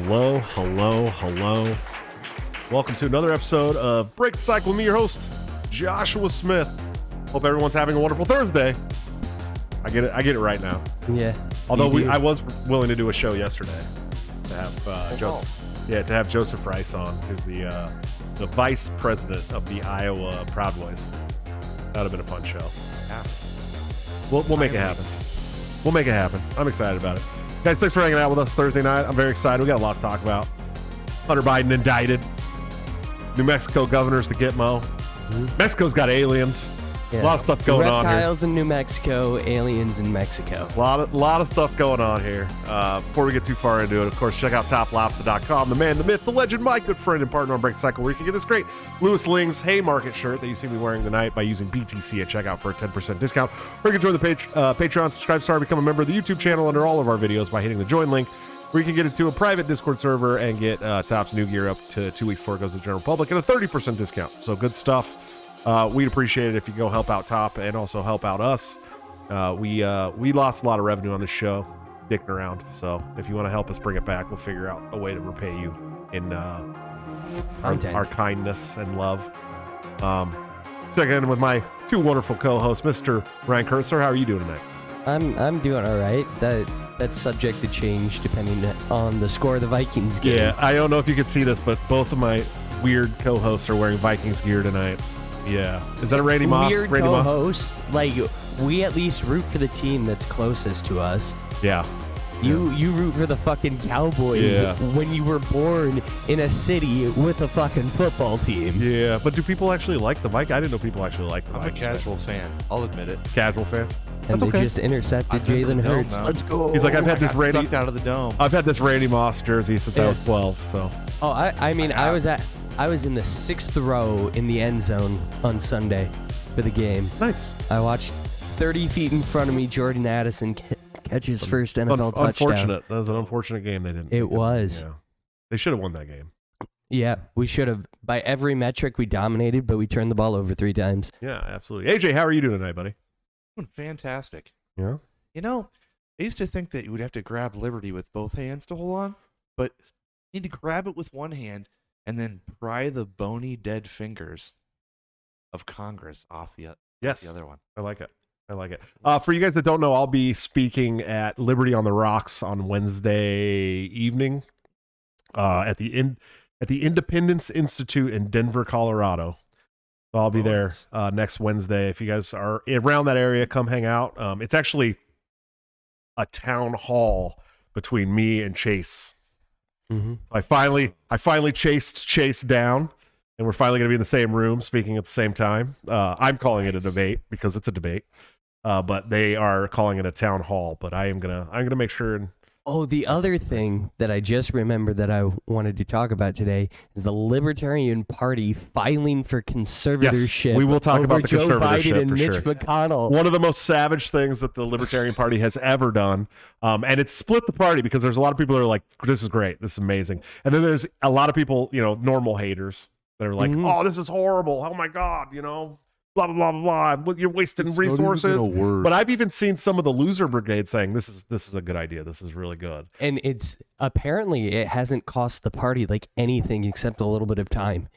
Hello, hello, hello. Welcome to another episode of Break the Cycle with me, your host, Joshua Smith. Hope everyone's having a wonderful Thursday. I get it right now. Yeah. Although I was willing to do a show yesterday to have Joseph Rice on, who's the vice president of the Iowa Proud Boys. That would have been a fun show. Yeah. We'll make it happen. We'll make it happen. I'm excited about it. Guys, thanks for hanging out with us Thursday night. I'm very excited. We got a lot to talk about. Hunter Biden indicted. New Mexico governor's the Gitmo. Mexico's got aliens. Yeah. A lot of stuff going on here. Reptiles in New Mexico, aliens in Mexico. A lot of stuff going on here. Before we get too far into it, of course, check out toplobster.com. The man, the myth, the legend, my good friend and partner on Break the Cycle, where you can get this great Lewis Ling's Haymarket shirt that you see me wearing tonight by using BTC at checkout for a 10% discount. Or you can join the Patreon, subscribe, become a member of the YouTube channel under all of our videos by hitting the join link, where you can get into a private Discord server and get Top's new gear up to 2 weeks before it goes to the general public at a 30% discount. So good stuff. We'd appreciate it if you go help out Top and also help out us. We lost a lot of revenue on this show, dicking around. So if you want to help us bring it back, we'll figure out a way to repay you in our kindness and love. Check in with my two wonderful co-hosts, Mr. Ryan Kurtz. Sir, how are you doing tonight? I'm doing all right. That's subject to change depending on the score of the Vikings game. Yeah, I don't know if you can see this, but both of my weird co-hosts are wearing Vikings gear tonight. Yeah. Is that a Randy Moss? Weird co-host. Like, we at least root for the team that's closest to us. Yeah. You root for the fucking Cowboys when you were born in a city with a fucking football team. Yeah, but do people actually like the Vikings? I didn't know people actually like the Vikings. I'm a casual fan. I'll admit it. Casual fan? And That's they okay. just intercepted I've been to Jalen the dome, Hurts. though. Let's go. He's like, I've had this Randy sucked out of the dome. I've had this Randy Moss jersey since I was 12, so. Oh, I mean, I was in the 6th row in the end zone on Sunday for the game. Nice. I watched 30 feet in front of me, Jordan Addison catch his first NFL touchdown. Unfortunate. That was an unfortunate game they didn't. It was. Yeah. They should have won that game. Yeah, we should have. By every metric, we dominated, but we turned the ball over 3 times. Yeah, absolutely. AJ, how are you doing tonight, buddy? Fantastic. Yeah. You know, I used to think that you would have to grab liberty with both hands to hold on, but you need to grab it with one hand and then pry the bony dead fingers of Congress off the other one. I like it. For you guys that don't know, I'll be speaking at Liberty on the Rocks on Wednesday evening at the Independence Institute in Denver, Colorado. So I'll be there next Wednesday. If you guys are around that area, come hang out. It's actually a town hall between me and Chase. Mm-hmm. I finally chased Chase down, and we're finally going to be in the same room speaking at the same time. I'm calling it a debate because it's a debate, but they are calling it a town hall. But I'm gonna make sure and. Oh, the other thing that I just remembered that I wanted to talk about today is the Libertarian Party filing for conservatorship. Yes, we will talk about the Joe conservatorship Biden and for Mitch sure. McConnell. One of the most savage things that the Libertarian Party has ever done. And it's split the party because there's a lot of people that are like, this is great, this is amazing. And then there's a lot of people, normal haters that are like, oh, this is horrible. Oh my God, blah, blah, blah, blah. You're wasting resources. But I've even seen some of the loser brigade saying this is a good idea. This is really good. And it's apparently it hasn't cost the party like anything except a little bit of time.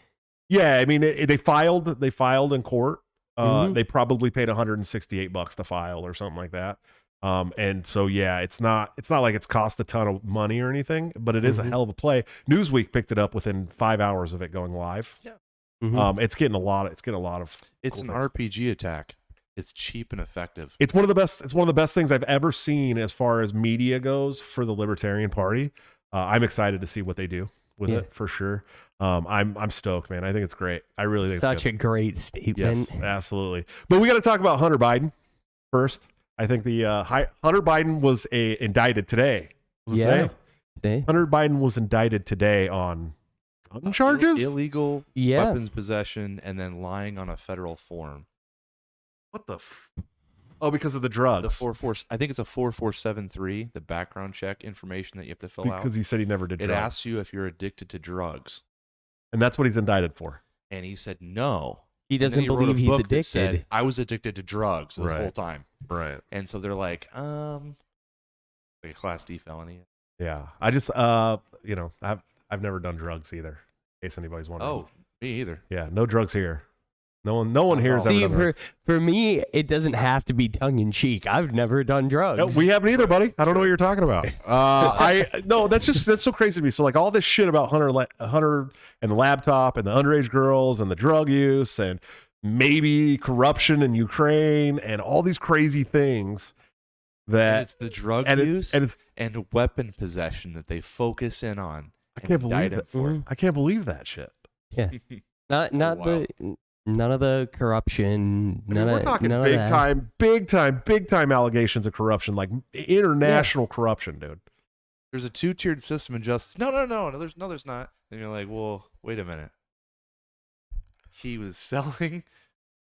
Yeah, I mean, they filed in court. They probably paid $168 to file or something like that. And so yeah, it's not like it's cost a ton of money or anything, but it is a hell of a play. Newsweek picked it up within 5 hours of it going live. Yeah. It's getting a lot of. It's cool an things. RPG attack. It's cheap and effective. It's one of the best. It's one of the best things I've ever seen as far as media goes for the Libertarian Party. I'm excited to see what they do with it for sure. I'm stoked, man. I think it's great. I really think such it's good. a great statement. Yes, absolutely. But we got to talk about Hunter Biden first. I think the Hunter Biden was indicted today. Today? Hunter Biden was indicted today on gun charges, illegal weapons possession, and then lying on a federal form. What the? Oh, because of the drugs. I think it's a 4473, the background check information that you have to fill out. Because he said he never did drugs. It asks you if you're addicted to drugs. And that's what he's indicted for. And he said no. He doesn't believe he's addicted. Said, I was addicted to drugs this whole time. Right. And so they're like a Class D felony. Yeah, I just I've never done drugs either. In case anybody's wondering. Oh, me either. Yeah, no drugs here. No one here has ever See, done drugs. for me, it doesn't have to be tongue in cheek. I've never done drugs. No, we haven't either, buddy. I don't know what you're talking about. That's so crazy to me. So like all this shit about Hunter and the laptop and the underage girls and the drug use and maybe corruption in Ukraine and all these crazy things that And it's the drug use and weapon possession that they focus in on. I can't believe it for. I can't believe that shit. Yeah, not none of the corruption. We're talking big time allegations of corruption, like international corruption, dude. There's a 2-tiered system in justice. No, there's not. And you're like, well, wait a minute. He was selling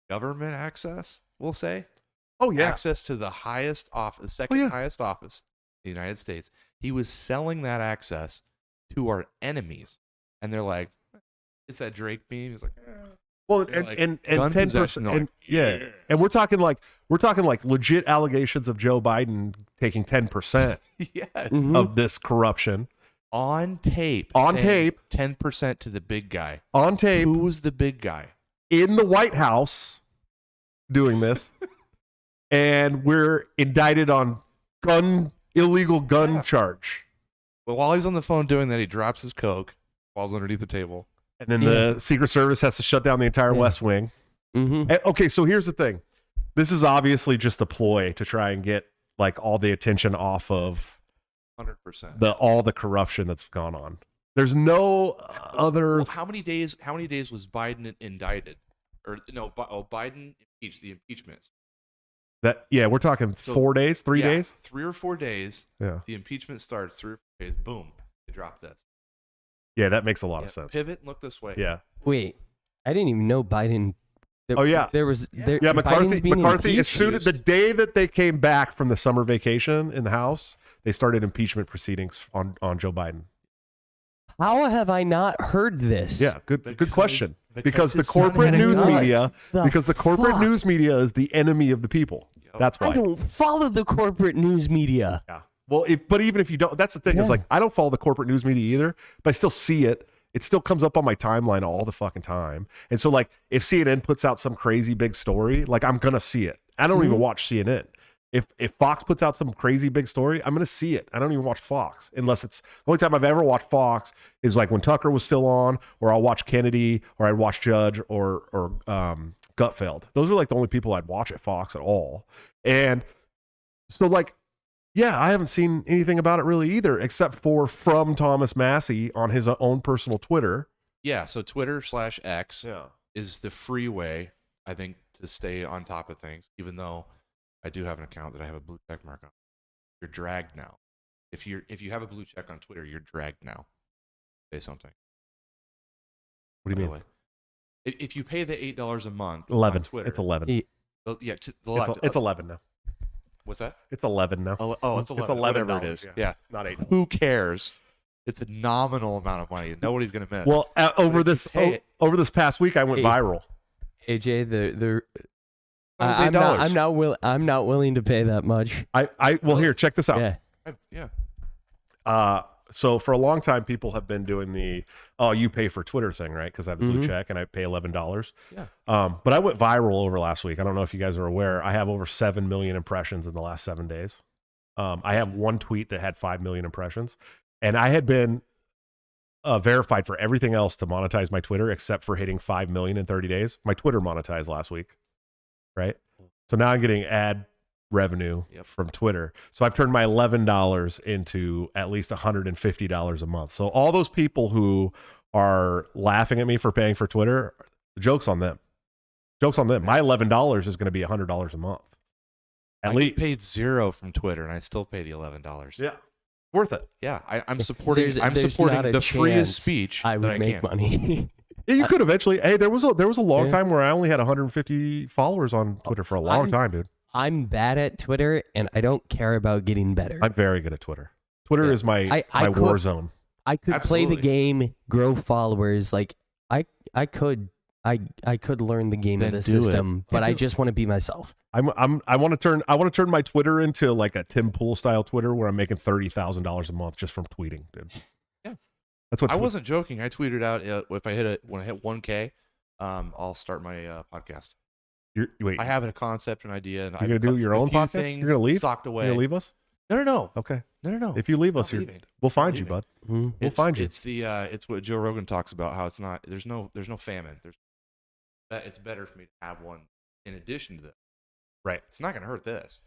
government access, we'll say. Oh yeah, access to the highest office, the second highest office in the United States. He was selling that access to our enemies, and they're like, "It's that Drake meme." He's like, well, and 10%, and we're talking like legit allegations of Joe Biden taking 10% yes, of this corruption on tape, 10% to the big guy on tape. Who was the big guy in the White House doing this? And we're indicted on illegal gun charge. Well, while he's on the phone doing that, he drops his Coke, falls underneath the table. And then the Secret Service has to shut down the entire West Wing. Mm-hmm. And, okay, so here's the thing. This is obviously just a ploy to try and get like all the attention off of 100% all the corruption that's gone on. There's no other. Well, how many days was Biden indicted? Or no, Biden impeached, the impeachments. We're talking 4 days, 3 days? 3 or 4 days. Yeah. The impeachment starts, 3 or 4 days, boom, they drop this. Yeah, that makes a lot of sense. Pivot and look this way. Yeah. Wait, I didn't even know Biden. McCarthy. As soon as the day that they came back from the summer vacation in the House, they started impeachment proceedings on Joe Biden. How have I not heard this? Yeah, good question. Because the corporate news media, news media is the enemy of the people. Yep. That's why. I don't follow the corporate news media. Yeah. Well, but even if you don't, that's the thing. Is like I don't follow the corporate news media either, but I still see it. It still comes up on my timeline all the fucking time. And so, like, if CNN puts out some crazy big story, like I'm gonna see it. I don't even watch CNN. If Fox puts out some crazy big story, I'm gonna see it. I don't even watch Fox unless it's the only time I've ever watched Fox is like when Tucker was still on, or I'll watch Kennedy, or I'd watch Judge, or Gutfeld. Those are like the only people I'd watch at Fox at all. And so like, yeah, I haven't seen anything about it really either, except for from Thomas Massey on his own personal Twitter. Yeah, so Twitter/X is the free way, I think, to stay on top of things, even though I do have an account that I have a blue check mark on. You're dragged now. If you have a blue check on Twitter, you're dragged now. Say something. What do you mean? If you pay the $8 a month 11. on Twitter, It's 11. It's 11 now. What's that? It's 11 now. Oh, it's 11. It's 11. Whatever it is. Yeah. Not 8. Who cares? It's a nominal amount of money. Nobody's gonna miss. Well, over this past week, I went viral. AJ, I'm not willing to pay that much. Here, check this out. Yeah. So for a long time, people have been doing the you pay for Twitter thing, right? Because I have a blue check and I pay $11. Yeah. But I went viral over last week. I don't know if you guys are aware. I have over 7 million impressions in the last 7 days. I have one tweet that had 5 million impressions, and I had been verified for everything else to monetize my Twitter except for hitting 5 million in 30 days. My Twitter monetized last week, right? So now I'm getting ad revenue from Twitter. So I've turned my $11 into at least $150 a month. So all those people who are laughing at me for paying for Twitter, the joke's on them. Joke's on them. My $11 is going to be $100 a month. At least. I paid $0 from Twitter and I still pay the $11. Yeah. Worth it. Yeah. I'm supporting the freest speech I would make money. Yeah, you could eventually. Hey, there was a long time where I only had 150 followers on Twitter for a long time, dude. I'm bad at Twitter, and I don't care about getting better. I'm very good at Twitter. Twitter is my war zone. I could play the game, grow followers. Like I could I could learn the game of Then the do it. system, but Yeah, I do it. just want to be myself. I want to turn my Twitter into like a Tim Pool style Twitter where I'm making $30,000 a month just from tweeting, dude. Yeah. That's what I wasn't joking. I tweeted out when I hit 1K, I'll start my podcast. Wait, I have a concept, an idea, and you're gonna do your own podcast? You're gonna leave? Socked away. You're gonna leave us? No. Okay. No. If you leave us, Not leaving. we'll find Not you, leaving. bud. Mhm. We'll find you. It's what Joe Rogan talks about. How it's not. There's no famine. It's better for me to have one in addition to this. Right. It's not gonna hurt this.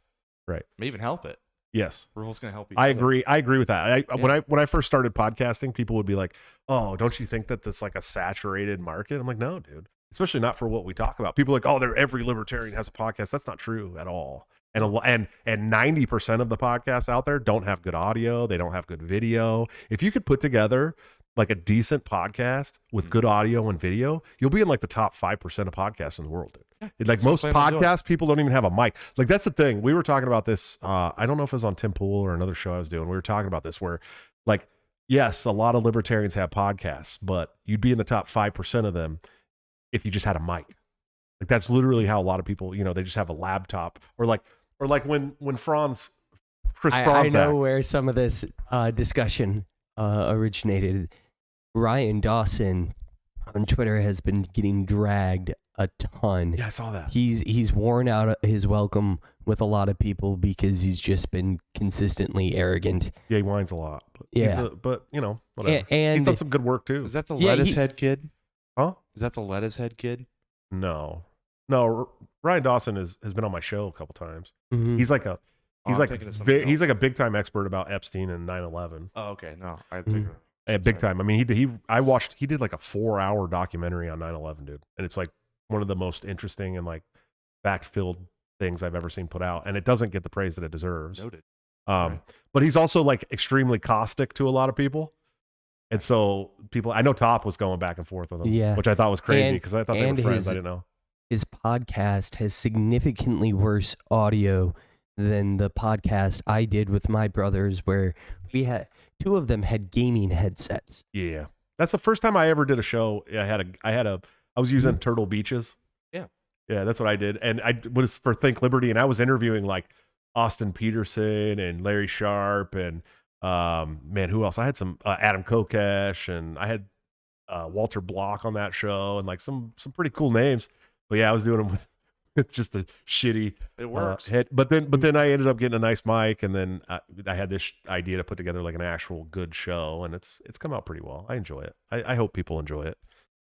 Right. May even help it. Yes. We're both gonna help each I other. agree. I agree with that. When I first started podcasting, people would be like, "Oh, don't you think that that's like a saturated market?" I'm like, "No, dude. Especially not for what we talk about." People are like, "Oh, every libertarian has a podcast." That's not true at all. And 90% of the podcasts out there don't have good audio. They don't have good video. If you could put together like a decent podcast with good audio and video, you'll be in like the top 5% of podcasts in the world, dude. Like That's what most I'm planning on doing. podcasts, people don't even have a mic. Like that's the thing. We were talking about this. I don't know if it was on Tim Pool or another show I was doing. We were talking about this where like, yes, a lot of libertarians have podcasts, but you'd be in the top 5% of them if you just had a mic. Like that's literally how a lot of people, they just have a laptop or like when Chris I Franz. know where some of this discussion originated. Ryan Dawson on Twitter has been getting dragged a ton. Yeah, I saw that. He's worn out his welcome with a lot of people because he's just been consistently arrogant. Yeah, he whines a lot. But Yeah. whatever. And he's done some good work too. Is that the Yeah, lettuce head kid? Huh? Is that the lettuce head kid? No. Ryan Dawson has been on my show a couple times. Mhm. He's like a I'm thinking of something he's like a big time expert about Epstein and 9/11. Oh, okay. No, I Mhm. think Big time. I mean, he did like a 4-hour documentary on 9/11, dude, and it's like one of the most interesting and like fact-filled things I've ever seen put out, and it doesn't get the praise that it deserves. noted. But he's also like extremely caustic to a lot of people. And so I know Top was going back and forth with him, Yeah. which I thought was crazy And- because I thought they were and friends. his- I didn't know. His podcast has significantly worse audio than the podcast I did with my brothers, where we had two of them had gaming headsets. Yeah. That's the first time I ever did a show. I was using Turtle Beaches. Yeah. Yeah, that's what I did. And I was for Think Liberty, and I was interviewing like Austin Peterson and Larry Sharp and who else? I had some Adam Kokesh, and I had Walter Block on that show, and like some pretty cool names. But yeah, I was doing them with just a shitty It works. head. But then I ended up getting a nice mic, and then I had this idea to put together like an actual good show, and it's come out pretty well. I enjoy it. I hope people enjoy it.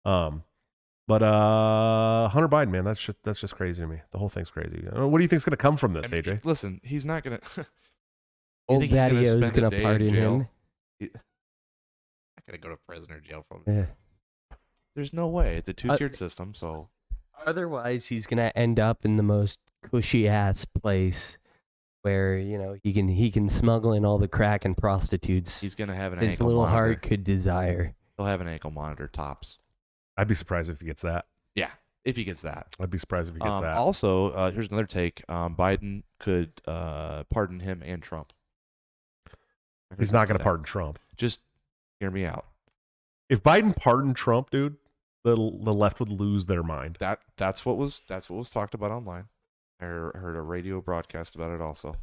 But Hunter Biden, man, that's just crazy to me. The whole thing's crazy. What do you think's going to come from this, I mean, AJ? Listen, he's not gonna. Old think he's gonna Daddy is spend a gonna day in pardon jail? him. Not gonna go to prison or jail from. Yeah. There's no way. It's a two-tiered system. So Otherwise, he's gonna end up in the most cushy ass place where he can smuggle in all the crack and prostitutes he's gonna have an his ankle little monitor. heart could desire. He'll have an ankle monitor tops. I'd be surprised if he gets that. Yeah, if he gets that. I'd be surprised if he gets that. Also, here's another take. Biden could pardon him and Trump. I heard He's that not going to today. pardon Trump. Just hear me out. If Biden pardoned Trump, dude, the left would lose their mind. That's what was talked about online. I heard a radio broadcast about it also.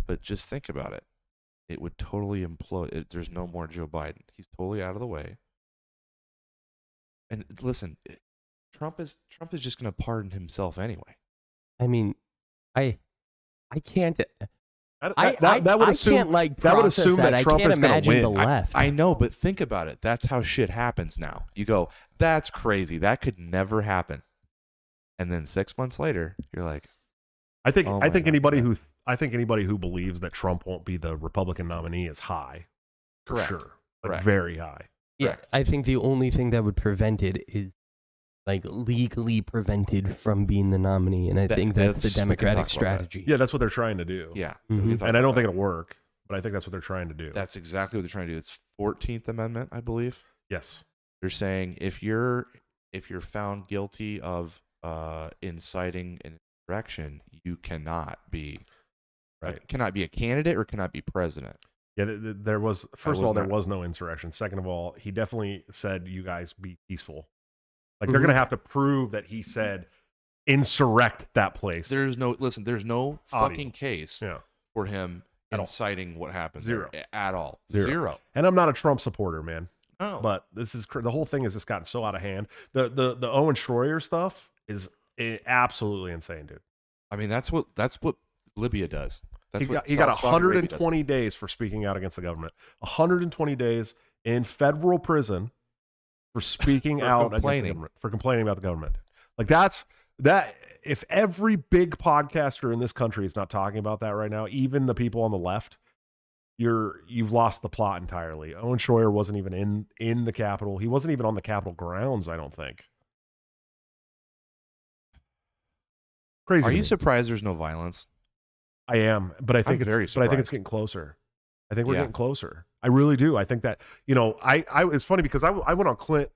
But just think about it. It would totally implode. There's no more Joe Biden. He's totally out of the way. And listen, Trump is just going to pardon himself anyway. I mean, I can't. That would assume can't like that would process assume that I Trump can't is gonna imagine win. the left. I know, but think about it. That's how shit happens now. You go, that's crazy. That could never happen. And then 6 months later, you're like, I think Oh my God, anybody yeah. who believes that Trump won't be the Republican nominee is high. For Correct. sure. Like Correct. very high. Yeah, Correct. I think the only thing that would prevent it is like legally prevented from being the nominee, and I think that's the we can Democratic talk about that. strategy. Yeah, that's what they're trying to do. yeah. Mhm. we can talk And I don't about think it'll work, but I think that's what they're trying to do. that. That's exactly what they're trying to do. It's 14th Amendment, I believe. yes. They're saying if you're found guilty of inciting an insurrection, you cannot be Right. cannot be a candidate or cannot be president. Yeah, there was first of was all there not- was no insurrection. Second of all, he definitely said you guys be peaceful. Like they're going to have to prove that he said insurrect that place. There's no Audio. fucking case Yeah. for him At all. inciting what happened. Zero. There, at all. Zero. Zero. And I'm not a Trump supporter, man. No. But this is the whole thing has just gotten so out of hand. The Owen Schroyer stuff is absolutely insane, dude. I mean, that's what Libya does. That's He got 120 days for speaking out against the government. 120 days in federal prison for speaking out against the government, for complaining about the government. Like that. If every big podcaster in this country is not talking about that right now, even the people on the left, you've lost the plot entirely. Owen Schroyer wasn't even in the Capitol. He wasn't even on the Capitol grounds, I don't think. Crazy. Are you surprised there's no violence? I am, but I think very it's getting closer. I think we're Yeah. getting closer. I really do. I think that, I it's funny because I went on Clint's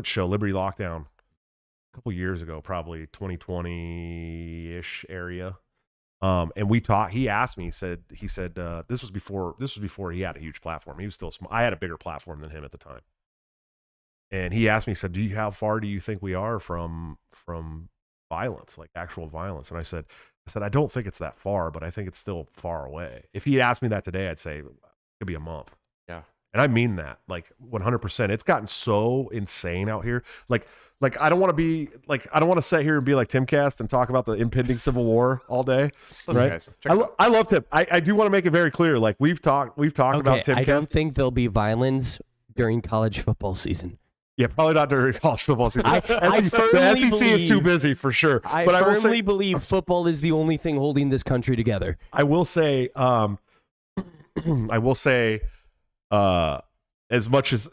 show, Liberty Lockdown, a couple years ago, probably 2020-ish area. And we talked. He asked me. He said this was before he had a huge platform. He was still small. I had a bigger platform than him at the time. And he asked me. He said, how far do you think we are from violence, like actual violence? And I said, I don't think it's that far, but I think it's still far away. If he had asked me that today, I'd say it could be a month. Yeah. And I mean that, like 100%. It's gotten so insane out here. Like I don't want to sit here and be like Timcast and talk about the impending civil war all day, right? Guys, I love Tim. I do want to make it very clear. Like we've talked about Timcast. I don't think there'll be violence during college football season. Yeah, probably not during college football season. I the firmly SEC is too believe- busy for sure. I But firmly believe football is the only thing holding this country together. I will say, as much as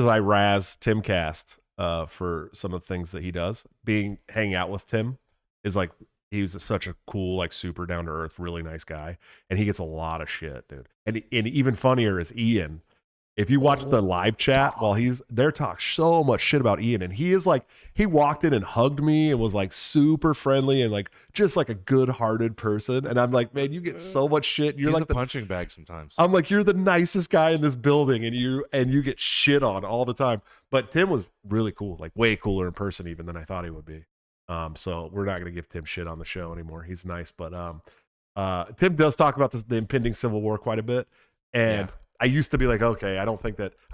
I razz Timcast for some of the things that he does, hanging out with Tim is like he's such a cool, like super down to earth, really nice guy, and he gets a lot of shit, dude. And even funnier is Ian. If you watch the live chat while he's there, talk so much shit about Ian, and he is like, he walked in and hugged me and was like super friendly and like just like a good-hearted person. And I'm like, man, you get so much shit. You're he's like a punching bag sometimes. I'm like, you're the nicest guy in this building, and you get shit on all the time. But Tim was really cool, like way cooler in person even than I thought he would be. So we're not gonna give Tim shit on the show anymore. He's nice, but Tim does talk about the impending civil war quite a bit, and. Yeah. I used to be like, okay, I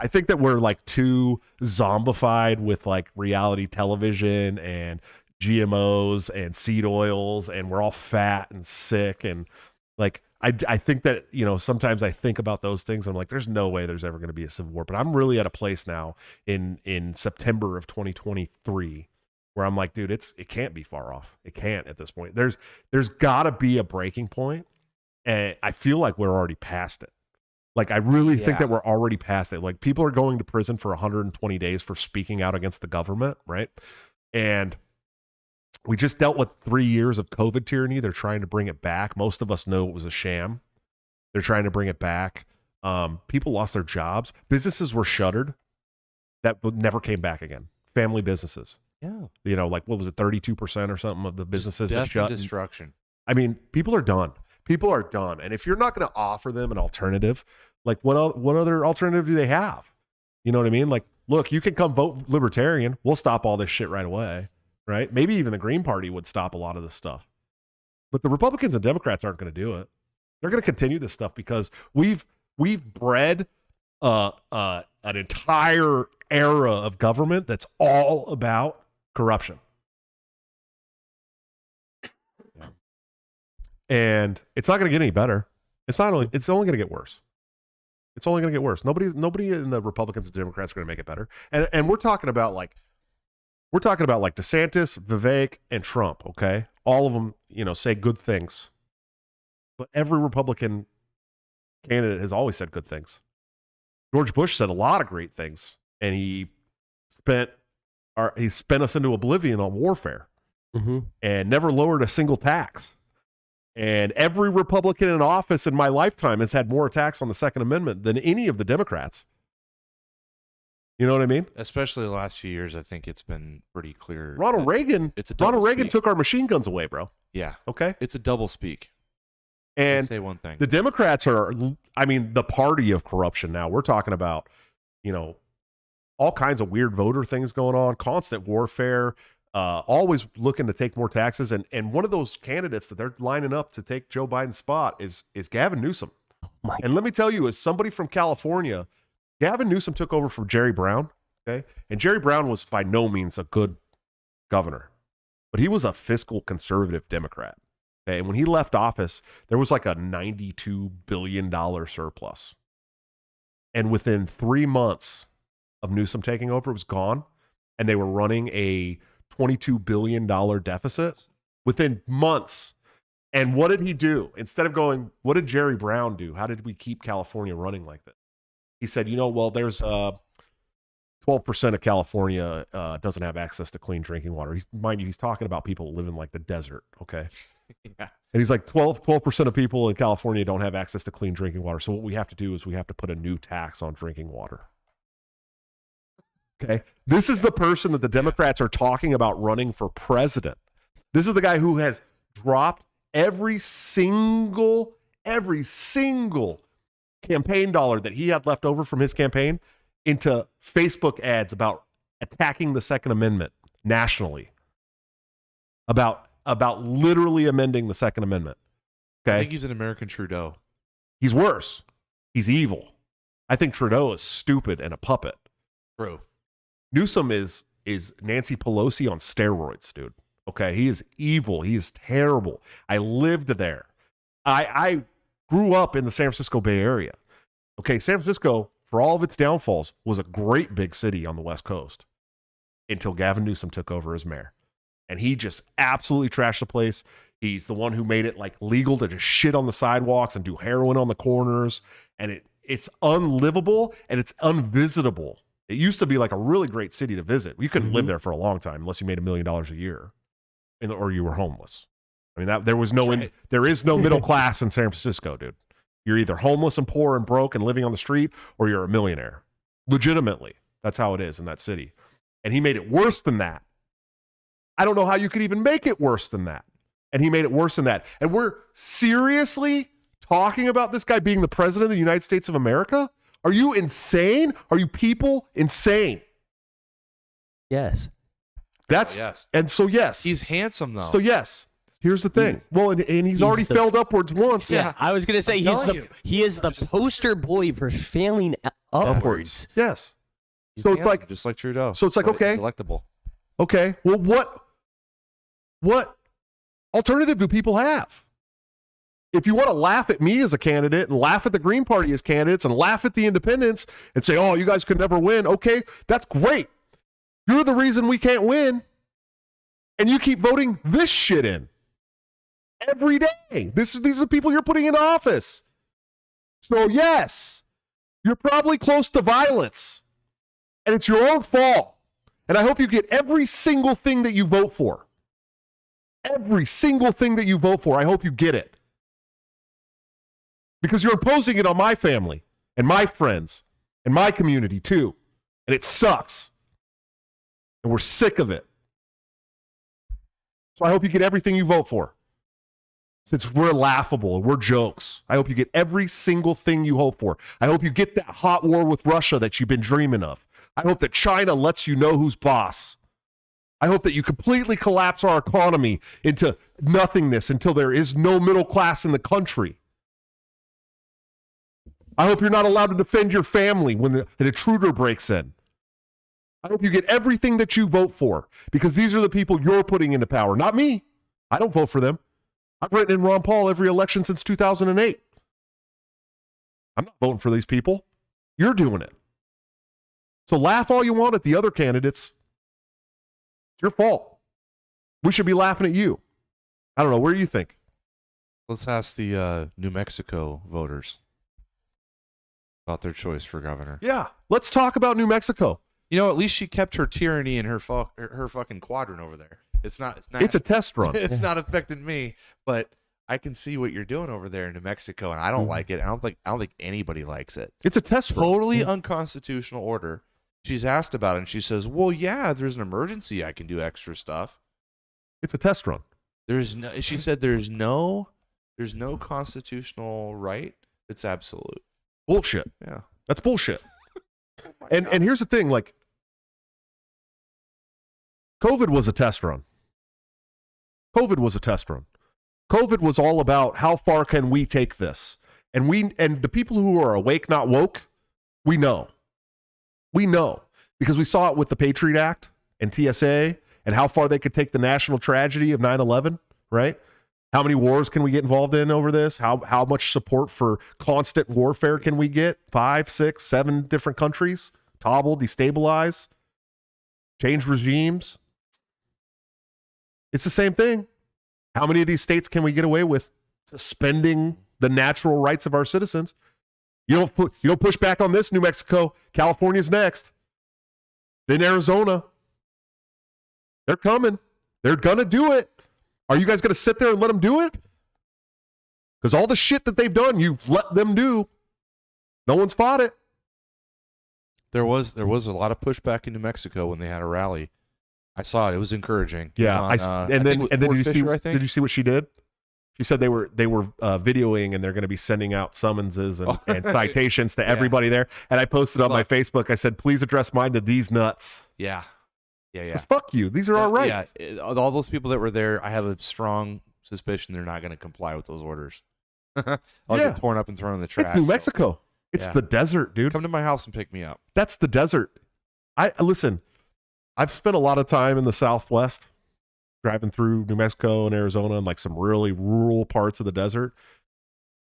think that we're like too zombified with like reality television and GMOs and seed oils, and we're all fat and sick. And like, I think that, sometimes I think about those things. And I'm like, there's no way there's ever going to be a civil war, but I'm really at a place now in September of 2023 where I'm like, dude, it can't be far off. It can't at this point. There's gotta be a breaking point. And I feel like we're already past it. Like, I really think that we're already past it. Like, people are going to prison for 120 days for speaking out against the government, right? And we just dealt with 3 years of COVID tyranny. They're trying to bring it back. Most of us know it was a sham. They're trying to bring it back. People lost their jobs. Businesses were shuttered that never came back again. Family businesses. Yeah. Like, what was it, 32% or something of the businesses that shut? And destruction. I mean, people are done. People are done. And if you're not going to offer them an alternative, like what other alternative do they have? You know what I mean? Like, look, you can come vote libertarian. We'll stop all this shit right away, right? Maybe even the Green Party would stop a lot of this stuff. But the Republicans and Democrats aren't going to do it. They're going to continue this stuff because we've bred an entire era of government that's all about corruption. And it's not going to get any better. It's only going to get worse. It's only going to get worse. Nobody in the Republicans and Democrats are going to make it better. And we're talking about like DeSantis, Vivek, and Trump. Okay, all of them, say good things. But every Republican candidate has always said good things. George Bush said a lot of great things, and he spent us into oblivion on warfare, and never lowered a single tax. And every Republican in office in my lifetime has had more attacks on the Second Amendment than any of the Democrats. You know what I mean? Especially the last few years, I think it's been pretty clear. Ronald Reagan took our machine guns away, bro. Yeah. Okay? It's a double speak. And say one thing. The Democrats are, the party of corruption now. We're talking about, all kinds of weird voter things going on, constant warfare, always looking to take more taxes. And one of those candidates that they're lining up to take Joe Biden's spot is Gavin Newsom. And let me tell you, as somebody from California, Gavin Newsom took over from Jerry Brown. Okay. And Jerry Brown was by no means a good governor, but he was a fiscal conservative Democrat. Okay. And when he left office, there was like a $92 billion surplus. And within 3 months of Newsom taking over, it was gone. And they were running a $22 billion deficit within months. And what did he do? Instead of going, what did Jerry Brown do? How did we keep California running like this? He said, well, there's 12% of California doesn't have access to clean drinking water. Mind you, he's talking about people living like the desert, okay? Yeah. And he's like, 12% of people in California don't have access to clean drinking water. So what we have to do is we have to put a new tax on drinking water. Okay? This is the person that the Democrats are talking about running for president. This is the guy who has dropped every single campaign dollar that he had left over from his campaign into Facebook ads about attacking the Second Amendment nationally, about literally amending the Second Amendment. Okay, I think he's an American Trudeau. He's worse. He's evil. I think Trudeau is stupid and a puppet. True. Newsom is Nancy Pelosi on steroids, dude. Okay, he is evil. He is terrible. I lived there. I grew up in the San Francisco Bay Area. Okay, San Francisco, for all of its downfalls, was a great big city on the West Coast until Gavin Newsom took over as mayor. And he just absolutely trashed the place. He's the one who made it like legal to just shit on the sidewalks and do heroin on the corners. And it's unlivable and it's unvisitable. It used to be like a really great city to visit. You couldn't live there for a long time unless you made $1 million a year or you were homeless. I mean, there is no middle class in San Francisco, dude. You're either homeless and poor and broke and living on the street, or you're a millionaire. Legitimately, that's how it is in that city. And he made it worse than that. I don't know how you could even make it worse than that. And he made it worse than that. And we're seriously talking about this guy being the president of the United States of America? Are you insane? Are you people insane? Yes. Yes. And so yes. He's handsome though. So yes. Here's the thing. Well, and he's already failed upwards once. Yeah, I was gonna say he is the poster boy for failing upwards. Yes. He's so it's handsome, like just like Trudeau. So it's like, okay, he's electable. Okay. Well, what alternative do people have? If you want to laugh at me as a candidate and laugh at the Green Party as candidates and laugh at the independents and say, oh, you guys could never win. Okay, that's great. You're the reason we can't win. And you keep voting this shit in every day. These are the people you're putting in office. So yes, you're probably close to violence and it's your own fault. And I hope you get every single thing that you vote for. Every single thing that you vote for, I hope you get it. Because you're imposing it on my family and my friends and my community too. And it sucks. And we're sick of it. So I hope you get everything you vote for. Since we're laughable and we're jokes, I hope you get every single thing you hope for. I hope you get that hot war with Russia that you've been dreaming of. I hope that China lets you know who's boss. I hope that you completely collapse our economy into nothingness until there is no middle class in the country. I hope you're not allowed to defend your family when an intruder breaks in. I hope you get everything that you vote for because these are the people you're putting into power, not me. I don't vote for them. I've written in Ron Paul every election since 2008. I'm not voting for these people. You're doing it. So laugh all you want at the other candidates. It's your fault. We should be laughing at you. I don't know. What do you think? Let's ask the New Mexico voters about their choice for governor. Yeah. Let's talk about New Mexico. You know, at least she kept her tyranny in her fucking quadrant over there. It's not. It's a test run. It's not affecting me, but I can see what you're doing over there in New Mexico, and I don't like it. I don't think anybody likes it. It's a test run. Totally unconstitutional order. She's asked about it, and she says, "Well, yeah, if there's an emergency, I can do extra stuff." It's a test run. She said there's no constitutional right. It's absolute bullshit. Yeah, that's bullshit. And here's the thing, like COVID was a test run. COVID was a test run. COVID was all about how far can we take this? And the people who are awake, not woke, we know. We know because we saw it with the Patriot Act and TSA and how far they could take the national tragedy of 9/11, right? How many wars can we get involved in over this? How much support for constant warfare can we get? 5, 6, 7 different countries, topple, destabilize, change regimes. It's the same thing. How many of these states can we get away with suspending the natural rights of our citizens? You don't push back on this, New Mexico. California's next. Then Arizona. They're coming. They're going to do it. Are you guys going to sit there and let them do it? Because all the shit that they've done, you've let them do. No one's fought it. There was a lot of pushback in New Mexico when they had a rally. I saw it. It was encouraging. Yeah, It was on, and then did you Fisher, see? Did you see what she did? She said they were videoing and they're going to be sending out summonses and citations to everybody there. And I posted on my Facebook. I said, "Please address mine to these nuts." Yeah. 'Cause fuck you. These are our rights. Yeah, all those people that were there, I have a strong suspicion they're not going to comply with those orders. I'll get torn up and thrown in the trash. It's New Mexico. It's the desert, dude. Come to my house and pick me up. That's the desert. Listen. I've spent a lot of time in the Southwest, driving through New Mexico and Arizona and like some really rural parts of the desert.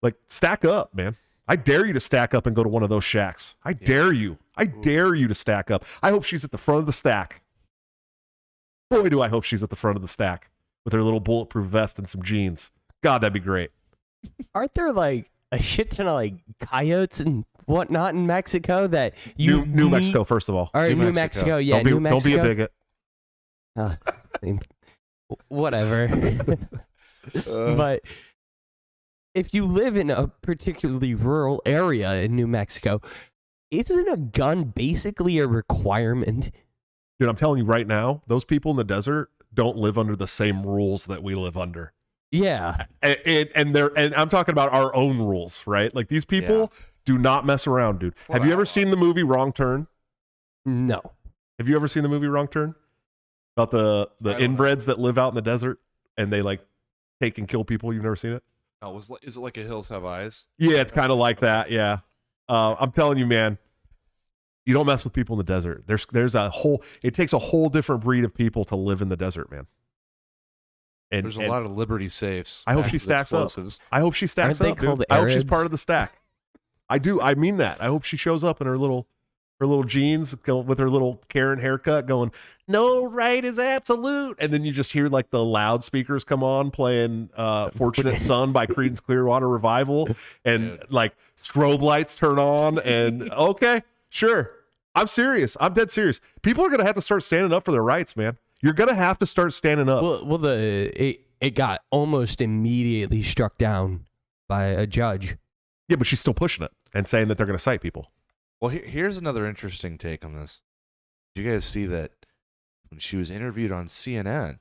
Like, stack up, man. I dare you to stack up and go to one of those shacks. I dare you. I dare you to stack up. I hope she's at the front of the stack. Boy, do I hope she's at the front of the stack with her little bulletproof vest and some jeans. God, that'd be great. Aren't there like a shit ton of like coyotes and whatnot in Mexico that you New Mexico, first of all. Or New Mexico, yeah. Don't be a bigot. Whatever. But if you live in a particularly rural area in New Mexico, isn't a gun basically a requirement? Dude, I'm telling you right now, those people in the desert don't live under the same rules that we live under. Yeah. And I'm talking about our own rules, right? Like, these people do not mess around, dude. Have you ever seen the movie Wrong Turn? No. Have you ever seen the movie Wrong Turn? About the inbreds that live out in the desert and they like take and kill people? You've never seen it? Oh, is it like A Hills Have Eyes? Yeah, it's kind of like that. Yeah. I'm telling you, man, you don't mess with people in the desert. It takes a whole different breed of people to live in the desert, man. And there's a lot of Liberty safes. I hope she stacks up. I hope she stacks up. Dude. I hope she's part of the stack. I do. I mean that. I hope she shows up in her little jeans with her little Karen haircut going, "No right is absolute." And then you just hear like the loudspeakers come on playing Fortunate Son by Creedence Clearwater Revival. And like strobe lights turn on and okay, sure. I'm serious. I'm dead serious. People are going to have to start standing up for their rights, man. You're going to have to start standing up. Well, it got almost immediately struck down by a judge. Yeah, but she's still pushing it and saying that they're going to cite people. Well, here's another interesting take on this. Did you guys see that when she was interviewed on CNN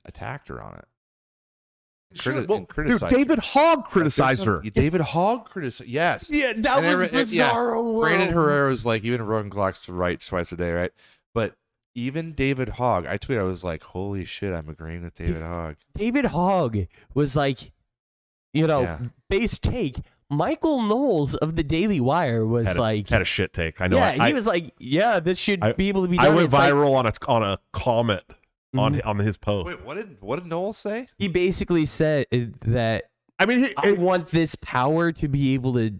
attacked her on it? Sure. Dude, David Hogg criticized her. David Hogg criticized. Yes. Yeah, that was bizarre. Brandon Herrera was like, even Rogan clocks to write twice a day, right? But even David Hogg, I tweeted, I was like, holy shit, I'm agreeing with David Hogg. David Hogg was like, base take. Michael Knowles of the Daily Wire was had a shit take. I know. Yeah, he was like, this should be able to be done. I went viral on a comment on his post. Wait, what did Knowles say? He basically said that. I mean, I want this power to be able to.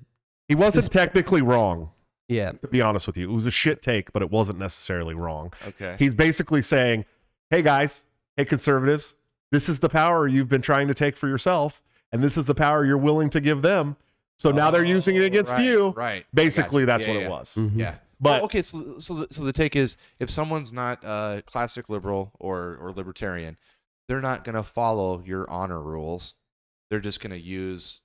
He wasn't technically wrong. Yeah. To be honest with you, it was a shit take, but it wasn't necessarily wrong. Okay. He's basically saying, "Hey guys, hey conservatives, this is the power you've been trying to take for yourself, and this is the power you're willing to give them. So now they're using it against you." Right. Basically, that's what it was. Mm-hmm. Yeah. But okay, so the take is, if someone's not classic liberal or libertarian, they're not going to follow your honor rules. They're just going to use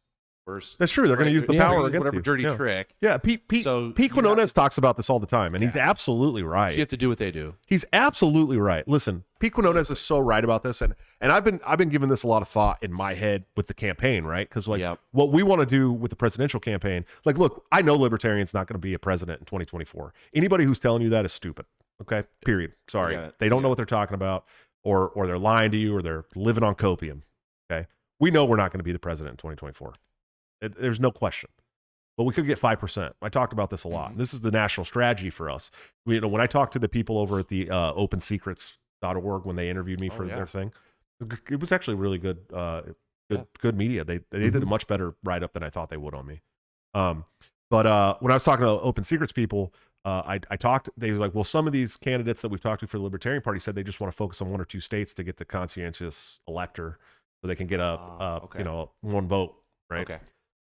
That's true. They're going to use the power against whatever you. dirty trick. Yeah, Pete Quinones talks about this all the time, and he's absolutely right. You have to do what they do. He's absolutely right. Listen, Pete Quinones is so right about this, and I've been giving this a lot of thought in my head with the campaign, right? Because what we want to do with the presidential campaign, like, look, I know libertarian's not going to be a president in 2024. Anybody who's telling you that is stupid. Okay, period. Sorry, got it. they don't know what they're talking about, or they're lying to you, or they're living on copium. Okay, we know we're not going to be the president in 2024. There's no question. But we could get 5%. I talked about this a lot. Mm-hmm. This is the national strategy for us. When I talked to the people over at the opensecrets.org when they interviewed me for their thing, it was actually really good, good media. They did a much better write-up than I thought they would on me. But when I was talking to Open Secrets people, I talked, they were like, well, some of these candidates that we've talked to for the Libertarian Party said they just want to focus on 1 or 2 states to get the conscientious elector so they can get one vote, right? Okay.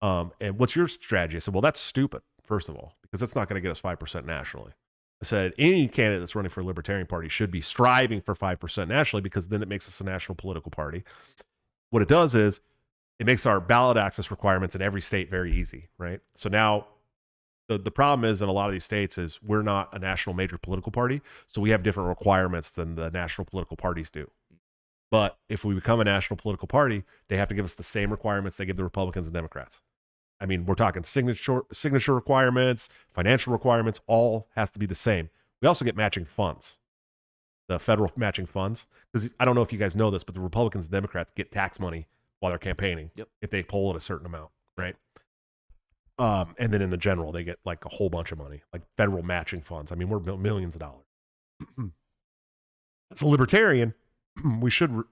And what's your strategy? I said, well, that's stupid, first of all, because that's not going to get us 5% nationally. I said, any candidate that's running for a Libertarian Party should be striving for 5% nationally, because then it makes us a national political party. What it does is it makes our ballot access requirements in every state very easy, right? So now the problem is in a lot of these states is we're not a national major political party, so we have different requirements than the national political parties do. But if we become a national political party, they have to give us the same requirements they give the Republicans and Democrats. I mean, we're talking signature requirements, financial requirements, all has to be the same. We also get matching funds, the federal matching funds. Because I don't know if you guys know this, but the Republicans and Democrats get tax money while they're campaigning if they poll at a certain amount, right? And then in the general, they get like a whole bunch of money, like federal matching funds. I mean, we're millions of dollars. As a libertarian, we should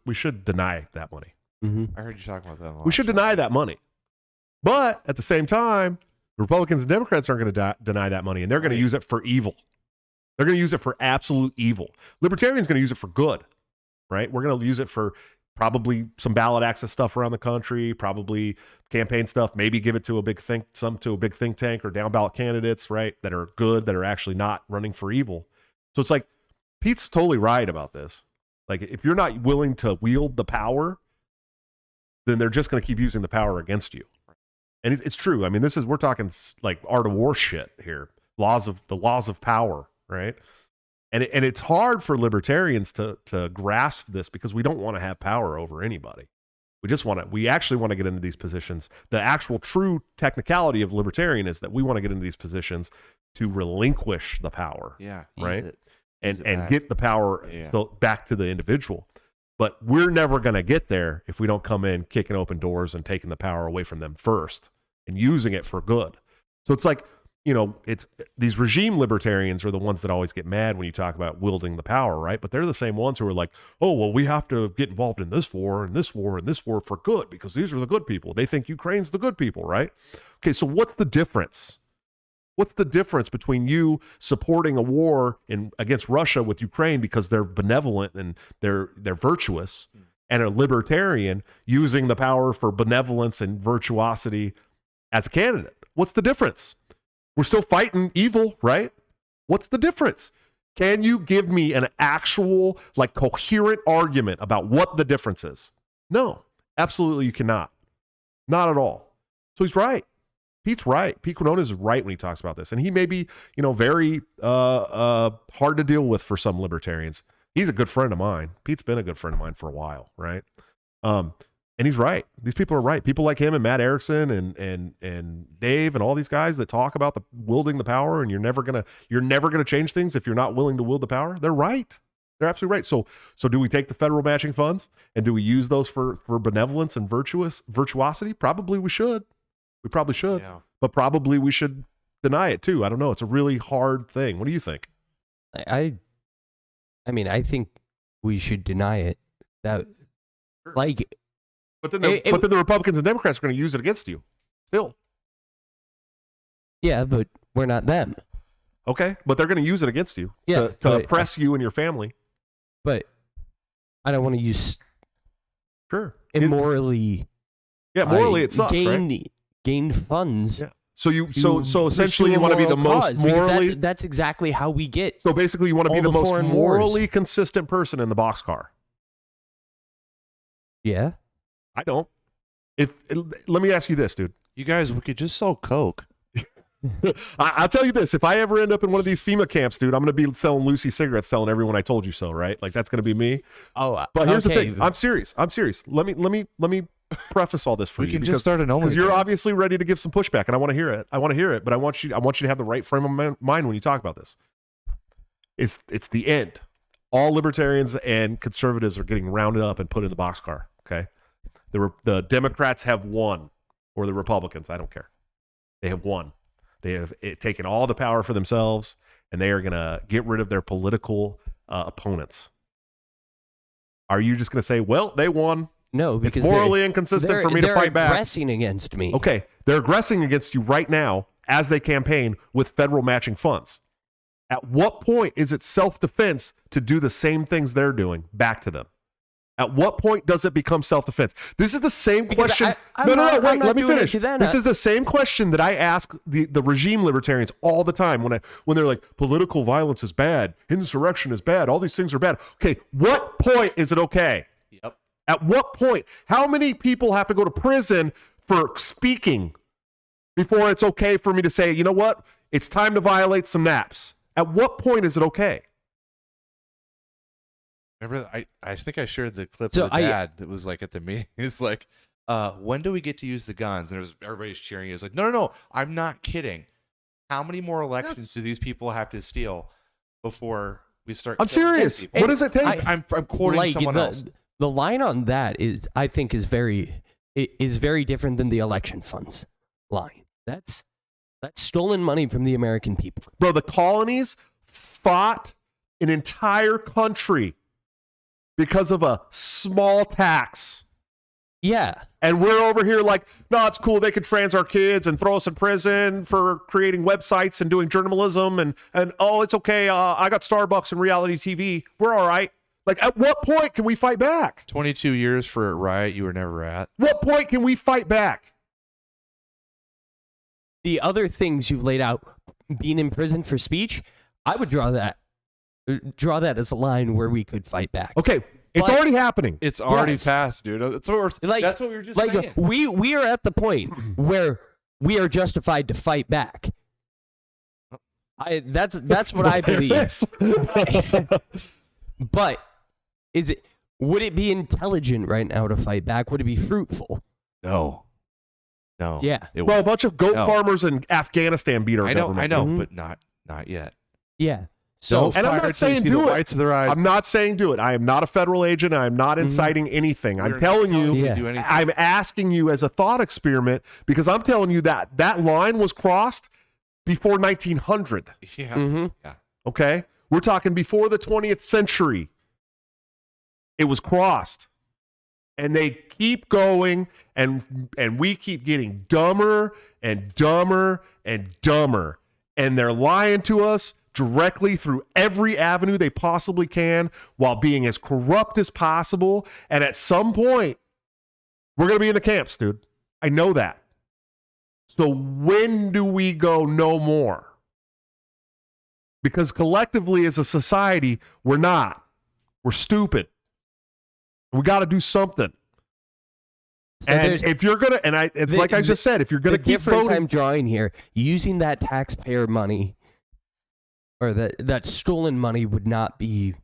deny that money. I heard you talking about that. We should deny that money. But at the same time, the Republicans and Democrats aren't going to deny that money, and they're going to use it for evil. They're going to use it for absolute evil. Libertarians going to use it for good, right? We're going to use it for probably some ballot access stuff around the country, probably campaign stuff, maybe give it to a big think tank or down ballot candidates, right? That are good, that are actually not running for evil. So it's like, Pete's totally right about this. Like, if you're not willing to wield the power, then they're just going to keep using the power against you. And it's true. I mean, we're talking like art of war shit here. The laws of power, right? And it's hard for libertarians to grasp this, because we don't want to have power over anybody. We actually want to get into these positions. The actual true technicality of libertarian is that we want to get into these positions to relinquish the power. Yeah. Right. And get the power back to the individual. But we're never going to get there if we don't come in kicking open doors and taking the power away from them first and using it for good. So it's like, it's these regime libertarians are the ones that always get mad when you talk about wielding the power, right? But they're the same ones who are like, oh, well, we have to get involved in this war and this war and this war for good, because these are the good people. They think Ukraine's the good people, right? Okay, so what's the difference? What's the difference between you supporting a war against Russia with Ukraine because they're benevolent and they're virtuous, and a libertarian using the power for benevolence and virtuosity as a candidate? What's the difference? We're still fighting evil, right? What's the difference? Can you give me an actual, like, coherent argument about what the difference is? No, absolutely you cannot. Not at all. So he's right. Pete's right. Pete Quinones is right when he talks about this. And he may be, very hard to deal with for some libertarians. He's a good friend of mine. Pete's been a good friend of mine for a while, right? And he's right. These people are right. People like him and Matt Erickson and Dave and all these guys that talk about the wielding the power, and you're never gonna change things if you're not willing to wield the power. They're right. They're absolutely right. So do we take the federal matching funds and do we use those for benevolence and virtuosity? Probably we should. We probably should. Yeah. But probably we should deny it too. I don't know. It's a really hard thing. What do you think? I mean, I think we should deny it. That, like. But then the Republicans and Democrats are going to use it against you still. Yeah, but we're not them. Okay, but they're going to use it against you to oppress you and your family. But I don't want to use immorally. Yeah, morally it sucks, right? Gain funds. Yeah. So essentially you want to be the most morally. That's exactly how we get. So basically you want to be the most morally consistent person in the boxcar. Yeah. I don't. Let me ask you this, dude. You guys, we could just sell Coke. I'll tell you this. If I ever end up in one of these FEMA camps, dude, I'm going to be selling Lucy cigarettes, telling everyone I told you so, right? Like, that's going to be me. Oh, but here's the thing. I'm serious. Let me preface all this for you. We can just start an OnlyFans. Because you're obviously ready to give some pushback, and I want to hear it. But I want you to have the right frame of mind when you talk about this. It's the end. All libertarians and conservatives are getting rounded up and put in the boxcar. Okay, the Democrats have won, or the Republicans. I don't care. They have won. They have taken all the power for themselves, and they are going to get rid of their political opponents. Are you just going to say, "Well, they won"? No, because it's morally inconsistent for me to fight back. They're aggressing against me. Okay, they're aggressing against you right now as they campaign with federal matching funds. At what point is it self-defense to do the same things they're doing back to them? At what point does it become self-defense? This is the same question. No, wait, let me finish. This is the same question that I ask the regime libertarians all the time when they're like, political violence is bad, insurrection is bad, all these things are bad. Okay, what point is it okay? Yep. At what point? How many people have to go to prison for speaking before it's okay for me to say, you know what? It's time to violate some naps. At what point is it okay? Remember, I think I shared the clip of the dad that was like at the meeting. He's like, when do we get to use the guns? And everybody's cheering. He was like, no, I'm not kidding. How many more elections do these people have to steal before we start? I'm serious. What does it take? I'm quoting someone else. The line on that I think is very different than the election funds line. That's stolen money from the American people. Bro, the colonies fought an entire country because of a small tax. Yeah. And we're over here like, no, it's cool. They could trans our kids and throw us in prison for creating websites and doing journalism. And oh, it's okay. I got Starbucks and reality TV. We're all right. Like, at what point can we fight back? 22 years for a riot you were never at. What point can we fight back? The other things you've laid out, being in prison for speech, I would draw that as a line where we could fight back. Okay, it's already happening. It's already passed, dude. That's what we were just saying. We are at the point where we are justified to fight back. That's what I believe. But would it be intelligent right now to fight back? Would it be fruitful? No. Yeah. Well, a bunch of goat farmers in Afghanistan beat our government. I know, but not yet. Yeah. So, and I'm not saying do it. I'm not saying do it. I am not a federal agent. I am not inciting anything. I'm telling you, I'm asking you as a thought experiment, because I'm telling you that line was crossed before 1900. Yeah. Mm-hmm. Yeah. Okay? We're talking before the 20th century. It was crossed. And they keep going, and we keep getting dumber and dumber and dumber. And they're lying to us directly through every avenue they possibly can while being as corrupt as possible. And at some point, we're going to be in the camps, dude. I know that. So when do we go no more? Because collectively as a society, we're not. We're stupid. We got to do something. So and if you're going to, it's like I just said, if you're going to keep voting. The difference I'm drawing here, using that taxpayer money or that stolen money would not be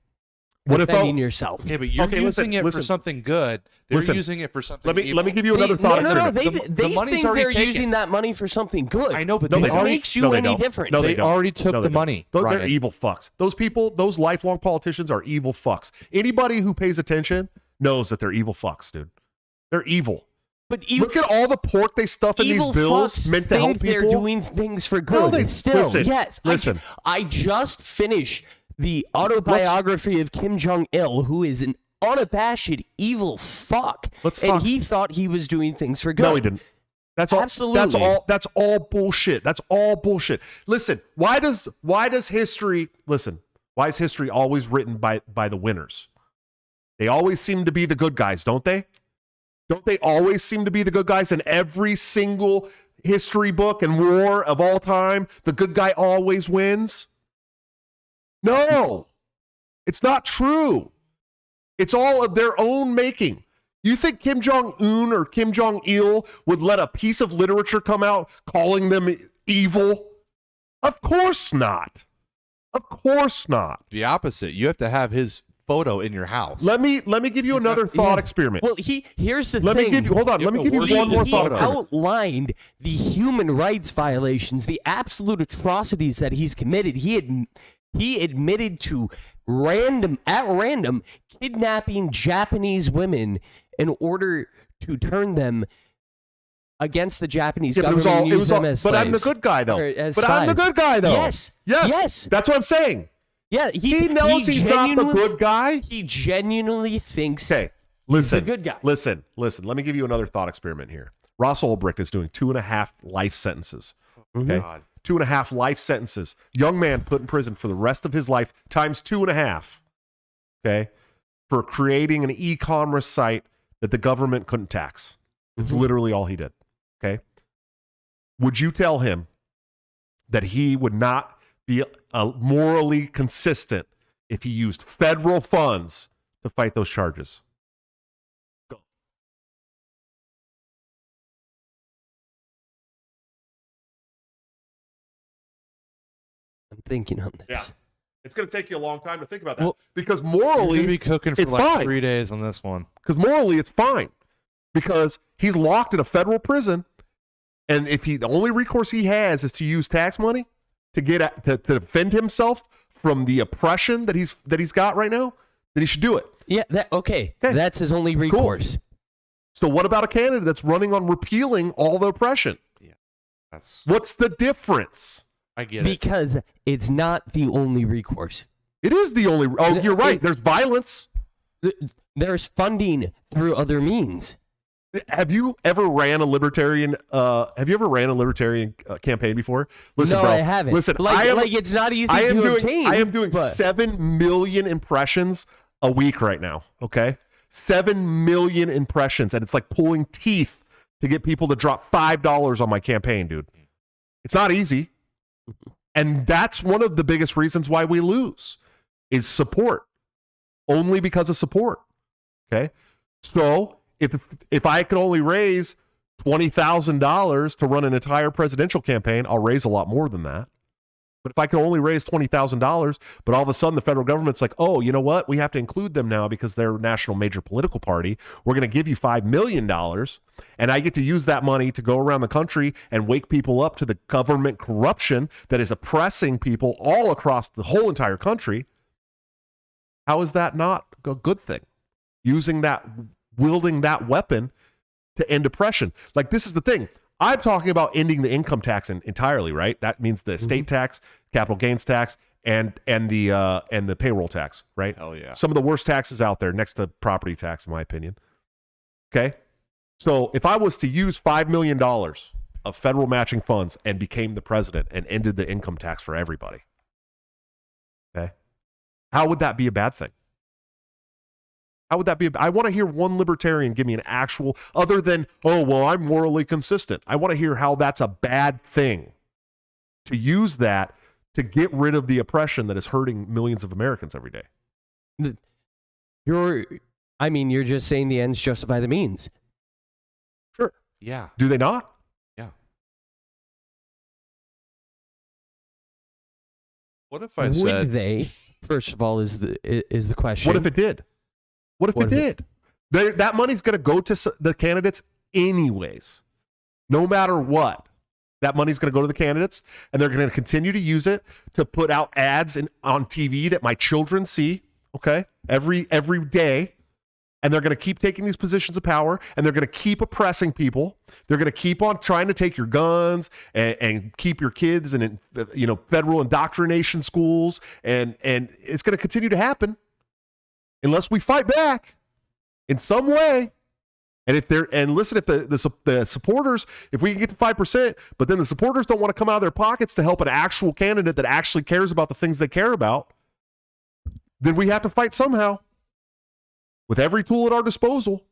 defending yourself. Okay, but you're using it for something good. They're using it for something evil. Let me give you another thought. No, they think they're using that money for something good. I know, but what makes you any different? No, they already took the money. They're evil fucks. Those people, those lifelong politicians are evil fucks. Anybody who pays attention knows that they're evil fucks, dude. They're evil. But look at all the pork they stuff in these bills meant to help people. They're doing things for good. No, they still. Listen. I just finished the autobiography of Kim Jong-il, who is an unabashed evil fuck. He thought he was doing things for good. No, he didn't. That's all. Absolutely. That's all bullshit. That's all bullshit. Listen, why is history always written by the winners? They always seem to be the good guys, don't they? Don't they always seem to be the good guys in every single history book and war of all time? The good guy always wins? No, it's not true. It's all of their own making. You think Kim Jong-un or Kim Jong-il would let a piece of literature come out calling them evil? Of course not. Of course not. The opposite. You have to have his photo in your house. Let me give you another thought experiment. Well, here's the thing. Let me give you one more thought experiment. He outlined the human rights violations, the absolute atrocities that he's committed. He He admitted to at random kidnapping Japanese women in order to turn them against the Japanese government and use them as slaves. But I'm the good guy, though. But I'm the good guy, though. Yes. That's what I'm saying. Yeah, he knows he's not the good guy. He genuinely thinks he's the good guy. Listen. Let me give you another thought experiment here. Ross Ulbricht is doing 2.5 life sentences. Okay, 2.5 life sentences. Young man put in prison for the rest of his life times 2.5. Okay, for creating an e-commerce site that the government couldn't tax. It's literally all he did. Okay, would you tell him that he would not be morally consistent if he used federal funds to fight those charges? Go. I'm thinking on this. Yeah. It's going to take you a long time to think about that because morally, you're going to be cooking for it's like fine. 3 days on this one. Because morally, it's fine because he's locked in a federal prison, and if the only recourse he has is to use tax money to get to defend himself from the oppression that he's got right now, then he should do it. Yeah. Okay. That's his only recourse. Cool. So what about a candidate that's running on repealing all the oppression? Yeah, what's the difference? I get it. Because it's not the only recourse. It is the only. Oh, you're right. There's violence. There's funding through other means. Have you ever ran a libertarian? Campaign before? Listen, no, bro, I haven't. Listen, it's not easy to obtain. I am doing 7 million impressions a week right now. Okay, 7 million impressions, and it's like pulling teeth to get people to drop $5 on my campaign, dude. It's not easy. And that's one of the biggest reasons why we lose is support. Only because of support. Okay? So if I could only raise $20,000 to run an entire presidential campaign, I'll raise a lot more than that. But if I can only raise $20,000, but all of a sudden the federal government's like, oh, you know what? We have to include them now because they're a national major political party. We're going to give you $5 million, and I get to use that money to go around the country and wake people up to the government corruption that is oppressing people all across the whole entire country. How is that not a good thing? Wielding that weapon to end oppression. Like, this is the thing. I'm talking about ending the income tax entirely, right? That means the estate tax, capital gains tax, and the payroll tax, right? Hell yeah. Some of the worst taxes out there next to property tax, in my opinion. Okay? So if I was to use $5 million of federal matching funds and became the president and ended the income tax for everybody, okay? How would that be a bad thing? How would that be? I want to hear one libertarian give me an actual, other than, oh, well, I'm morally consistent. I want to hear how that's a bad thing to use that to get rid of the oppression that is hurting millions of Americans every day. You're just saying the ends justify the means. Sure. Yeah. Do they not? Yeah. What if I said... Would they, first of all, is the question. What if it did? What if it did? That money's going to go to the candidates anyways. No matter what. That money's going to go to the candidates, and they're going to continue to use it to put out ads on TV that my children see, okay, every day. And they're going to keep taking these positions of power, and they're going to keep oppressing people. They're going to keep on trying to take your guns and keep your kids in federal indoctrination schools, and it's going to continue to happen unless we fight back in some way. And if the supporters, if we can get to 5%, but then the supporters don't want to come out of their pockets to help an actual candidate that actually cares about the things they care about, then we have to fight somehow with every tool at our disposal.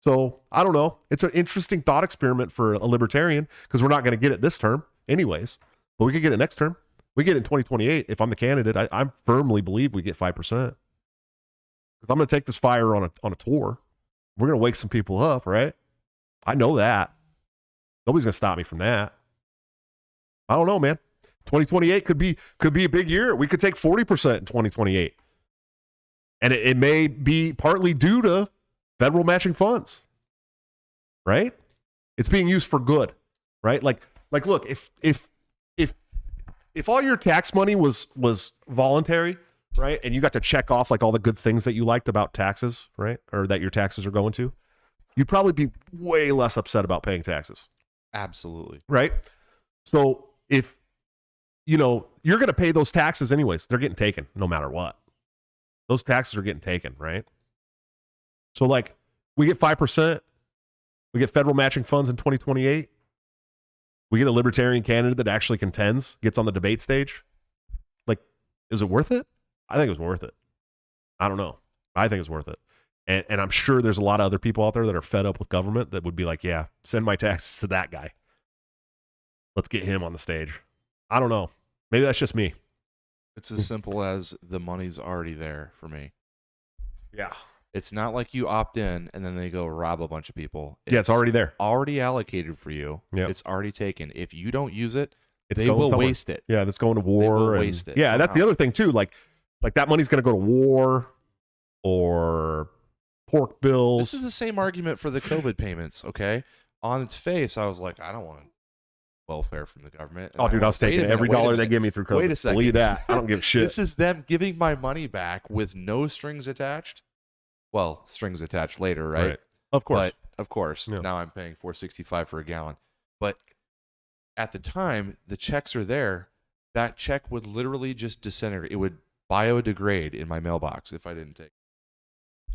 So I don't know. It's an interesting thought experiment for a libertarian because we're not going to get it this term anyways, but we could get it next term. We get it in 2028. If I'm the candidate, I firmly believe we get 5%. Because I'm going to take this fire on a tour. We're going to wake some people up, right? I know that. Nobody's going to stop me from that. I don't know, man. 2028 could be a big year. We could take 40% in 2028. And it may be partly due to federal matching funds, right? It's being used for good, right? Like look, if if all your tax money was voluntary, right, and you got to check off like all the good things that you liked about taxes, right, or that your taxes are going to, you'd probably be way less upset about paying taxes. Absolutely. Right? So if, you know, you're going to pay those taxes anyways, they're getting taken no matter what. Those taxes are getting taken, right? So like we get 5%, we get federal matching funds in 2028. We get a libertarian candidate that actually contends, gets on the debate stage. Like, is it worth it? I think it was worth it. I don't know. I think it's worth it. And I'm sure there's a lot of other people out there that are fed up with government that would be like, yeah, send my taxes to that guy. Let's get him on the stage. I don't know. Maybe that's just me. It's as simple as the money's already there for me. Yeah. It's not like you opt in and then they go rob a bunch of people. Yeah, it's already there. Already allocated for you. Yep. It's already taken. If you don't use it, It's they going will somewhere. waste it. Yeah, that's going to war. They will and, waste it yeah, that's the somehow. other thing too. Like that money's going to go to war or pork bills. This is the same argument for the COVID payments, okay? On its face, I was like, I don't want welfare from the government. And Oh, dude, I was taking every dollar they give me through COVID. Wait a second. Believe that. I don't give a shit. This is them giving my money back with no strings attached. Well, strings attached later, right? Of course. But of course, Yeah. now I'm paying $4.65 for a gallon. But at the time, the checks are there. That check would literally just disintegrate. It would biodegrade in my mailbox if I didn't take it.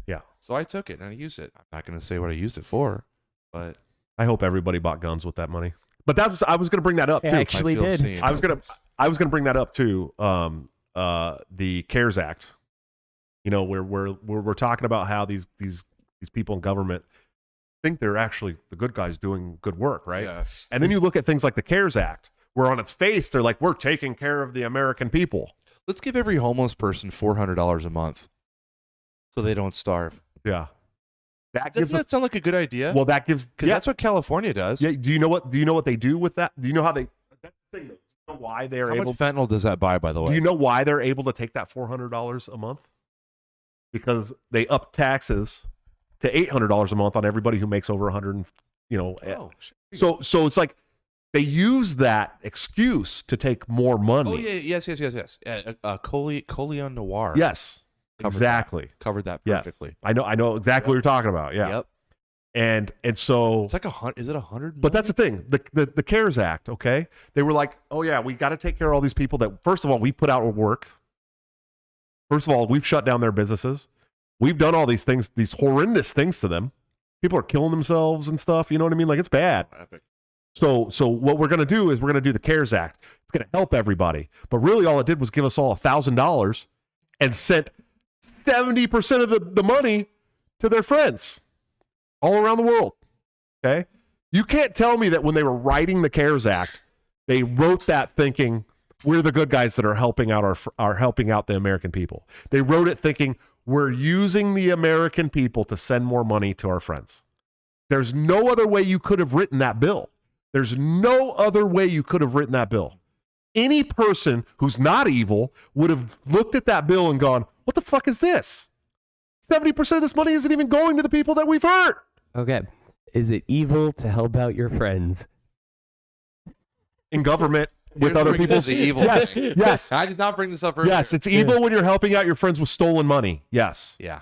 Yeah. So I took it and I used it. I'm not going to say what I used it for, but I hope everybody bought guns with that money. But I was going to bring that up They too. actually I feel did. seen. I was gonna bring that up too. The CARES Act. You know, where we're talking about how these people in government think they're actually the good guys doing good work, right? Yes. And then you look at things like the CARES Act, where on its face they're like, we're taking care of the American people. Let's give every homeless person $400 a month so they don't starve. Yeah, that gives Doesn't that sound like a good idea? well, that gives Because that's what California does. Yeah. Do you know what they do with that? Do you know how they? That's the thing. Do you know why they're How able? much fentanyl does that buy, by the way? Do you know why they're able to take that $400 a month? Because they up taxes to $800 a month on everybody who makes over 100. You know, Oh, shit. so it's like they use that excuse to take more money. Oh, yeah, yes. Coleon Noir. Yes, Covered exactly. Covered that Yes. perfectly. I know exactly what you're talking about. Yeah. Yep. And so It's like is it 100? but that's the thing. The CARES Act, okay? They were like, oh yeah, we got to take care of all these people that, first of all, we put out of work. First of all, we've shut down their businesses. We've done all these things, these horrendous things to them. People are killing themselves and stuff. You know what I mean? Like, it's bad. Epic. So what we're going to do is we're going to do the CARES Act. It's going to help everybody. But really all it did was give us all $1,000 and sent 70% of the money to their friends all around the world. Okay? You can't tell me that when they were writing the CARES Act, they wrote that thinking we're the good guys that are helping out helping out the American people. They wrote it thinking we're using the American people to send more money to our friends. There's no other way you could have written that bill. There's no other way you could have written that bill. Any person who's not evil would have looked at that bill and gone, what the fuck is this? 70% of this money isn't even going to the people that we've hurt. Okay. Is it evil to help out your friends? In government, with You're other bringing people's... the evil. Yes, yes, I did not bring this up earlier. yes. It's evil when you're helping out your friends with stolen money. Yes, Yeah.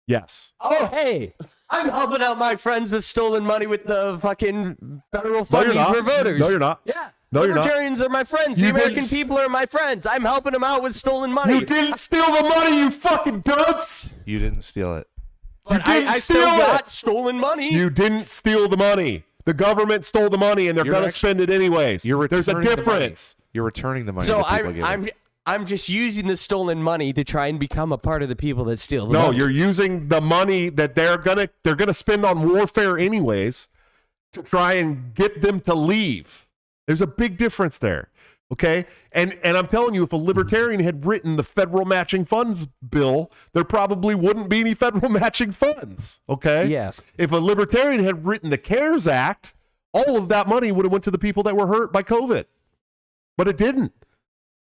yes. Oh, hey. I'm helping out my friends with stolen money with the fucking federal No, you're funding not. for voters. No, you're not. Yeah. No, you're not. Libertarians are my friends. You The American didn't- people are my friends. I'm helping them out with stolen money. You didn't steal the money, you fucking dunce! You didn't steal it. But You didn't I still steal got it. stolen money. You didn't steal the money. The government stole the money, and they're You're going to actually- spend it anyways. There's a returning the money. difference. You're returning the money. so that people give you. I'm just using the stolen money to try and become a part of the people that steal the No, money. you're using the money that they're gonna spend on warfare anyways to try and get them to leave. There's a big difference there. Okay? And I'm telling you, if a libertarian had written the federal matching funds bill, there probably wouldn't be any federal matching funds. Okay? Yeah. If a libertarian had written the CARES Act, all of that money would have went to the people that were hurt by COVID. But it didn't.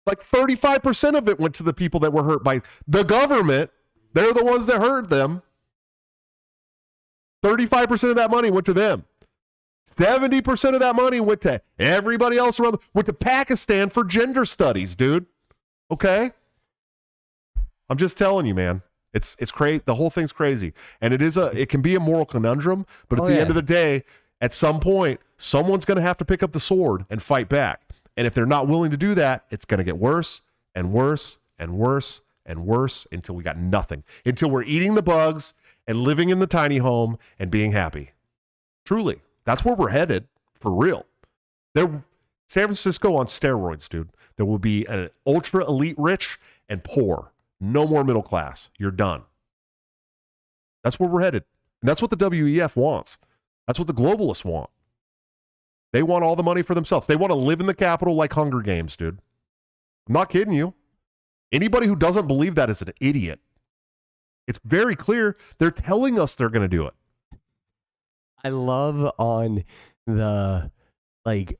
Like 35% of it went to the people that were hurt by the government. They're the ones that hurt them. 35% of that money went to them. 70% of that money went to everybody else around. Went to Pakistan for gender studies, dude. Okay, I'm just telling you, man. It's crazy. The whole thing's crazy, and it can be a moral conundrum. But at the end of the day, at some point, someone's going to have to pick up the sword and fight back. And if they're not willing to do that, it's going to get worse and worse and worse and worse until we got nothing. Until we're eating the bugs and living in the tiny home and being happy. Truly, that's where we're headed for real. San Francisco on steroids, dude. There will be an ultra elite rich and poor. No more middle class. You're done. That's where we're headed. And that's what the WEF wants. That's what the globalists want. They want all the money for themselves. They want to live in the Capitol like Hunger Games, dude. I'm not kidding you. Anybody who doesn't believe that is an idiot. It's very clear. They're telling us they're going to do it. I love on the, like,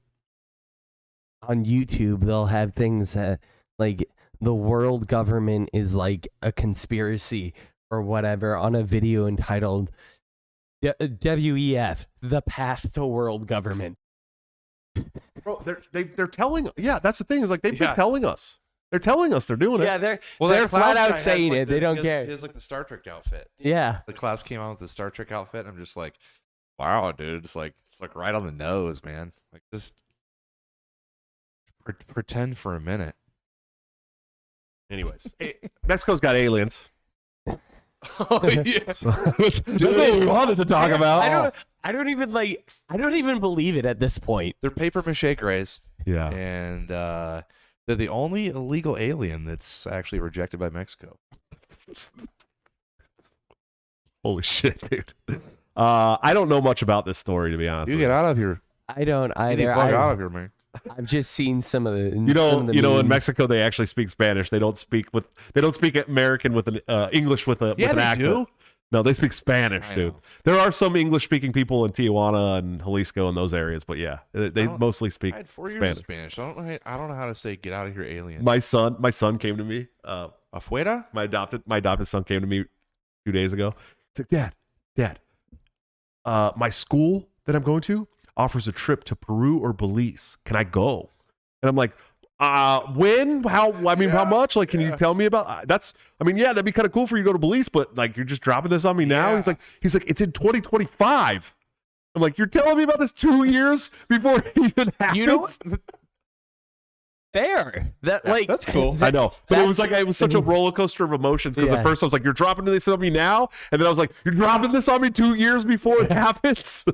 on YouTube, they'll have things that, like, the world government is like a conspiracy or whatever on a video entitled WEF, the path to world government. Bro, they're telling, yeah, that's the thing, is like they've been telling us. They're telling us they're doing it. Yeah, they're flat out saying it. They don't care. He has like the Star Trek outfit. Yeah. The class came out with the Star Trek outfit. I'm just like, wow, dude. It's like right on the nose, man. Like, just pretend for a minute. Anyways, Mexico's got aliens. Oh yeah, That's what we wanted to talk about. I don't even believe it at this point. they're paper mache grays, Yeah. and they're the only illegal alien that's actually rejected by Mexico. Holy shit, dude. I don't know much about this story, to be honest. You get out of here. I don't You either. fuck out of here, man. I've just seen some of the. You know, in memes. Mexico they actually speak Spanish. They don't speak American with an English with an accent. Do. No, they speak Spanish, I dude. know. There are some English speaking people in Tijuana and Jalisco and those areas, but yeah, they mostly speak I had 4 years Spanish. of Spanish. I don't know how to say "get out of here, alien." My son came to me. Afuera? My adopted son came to me 2 days ago. He's like, Dad, my school that I'm going to offers a trip to Peru or Belize. Can I go? And I'm like, when? How? I mean, how much? Like, can you tell me about? That'd be kind of cool for you to go to Belize, but like, you're just dropping this on me now. Yeah. He's like, it's in 2025. I'm like, you're telling me about this 2 years before it even happens? You know, fair. That's cool. I know, but it was such a roller coaster of emotions because at first I was like, "You're dropping this on me now," and then I was like, "You're dropping this on me 2 years before it happens."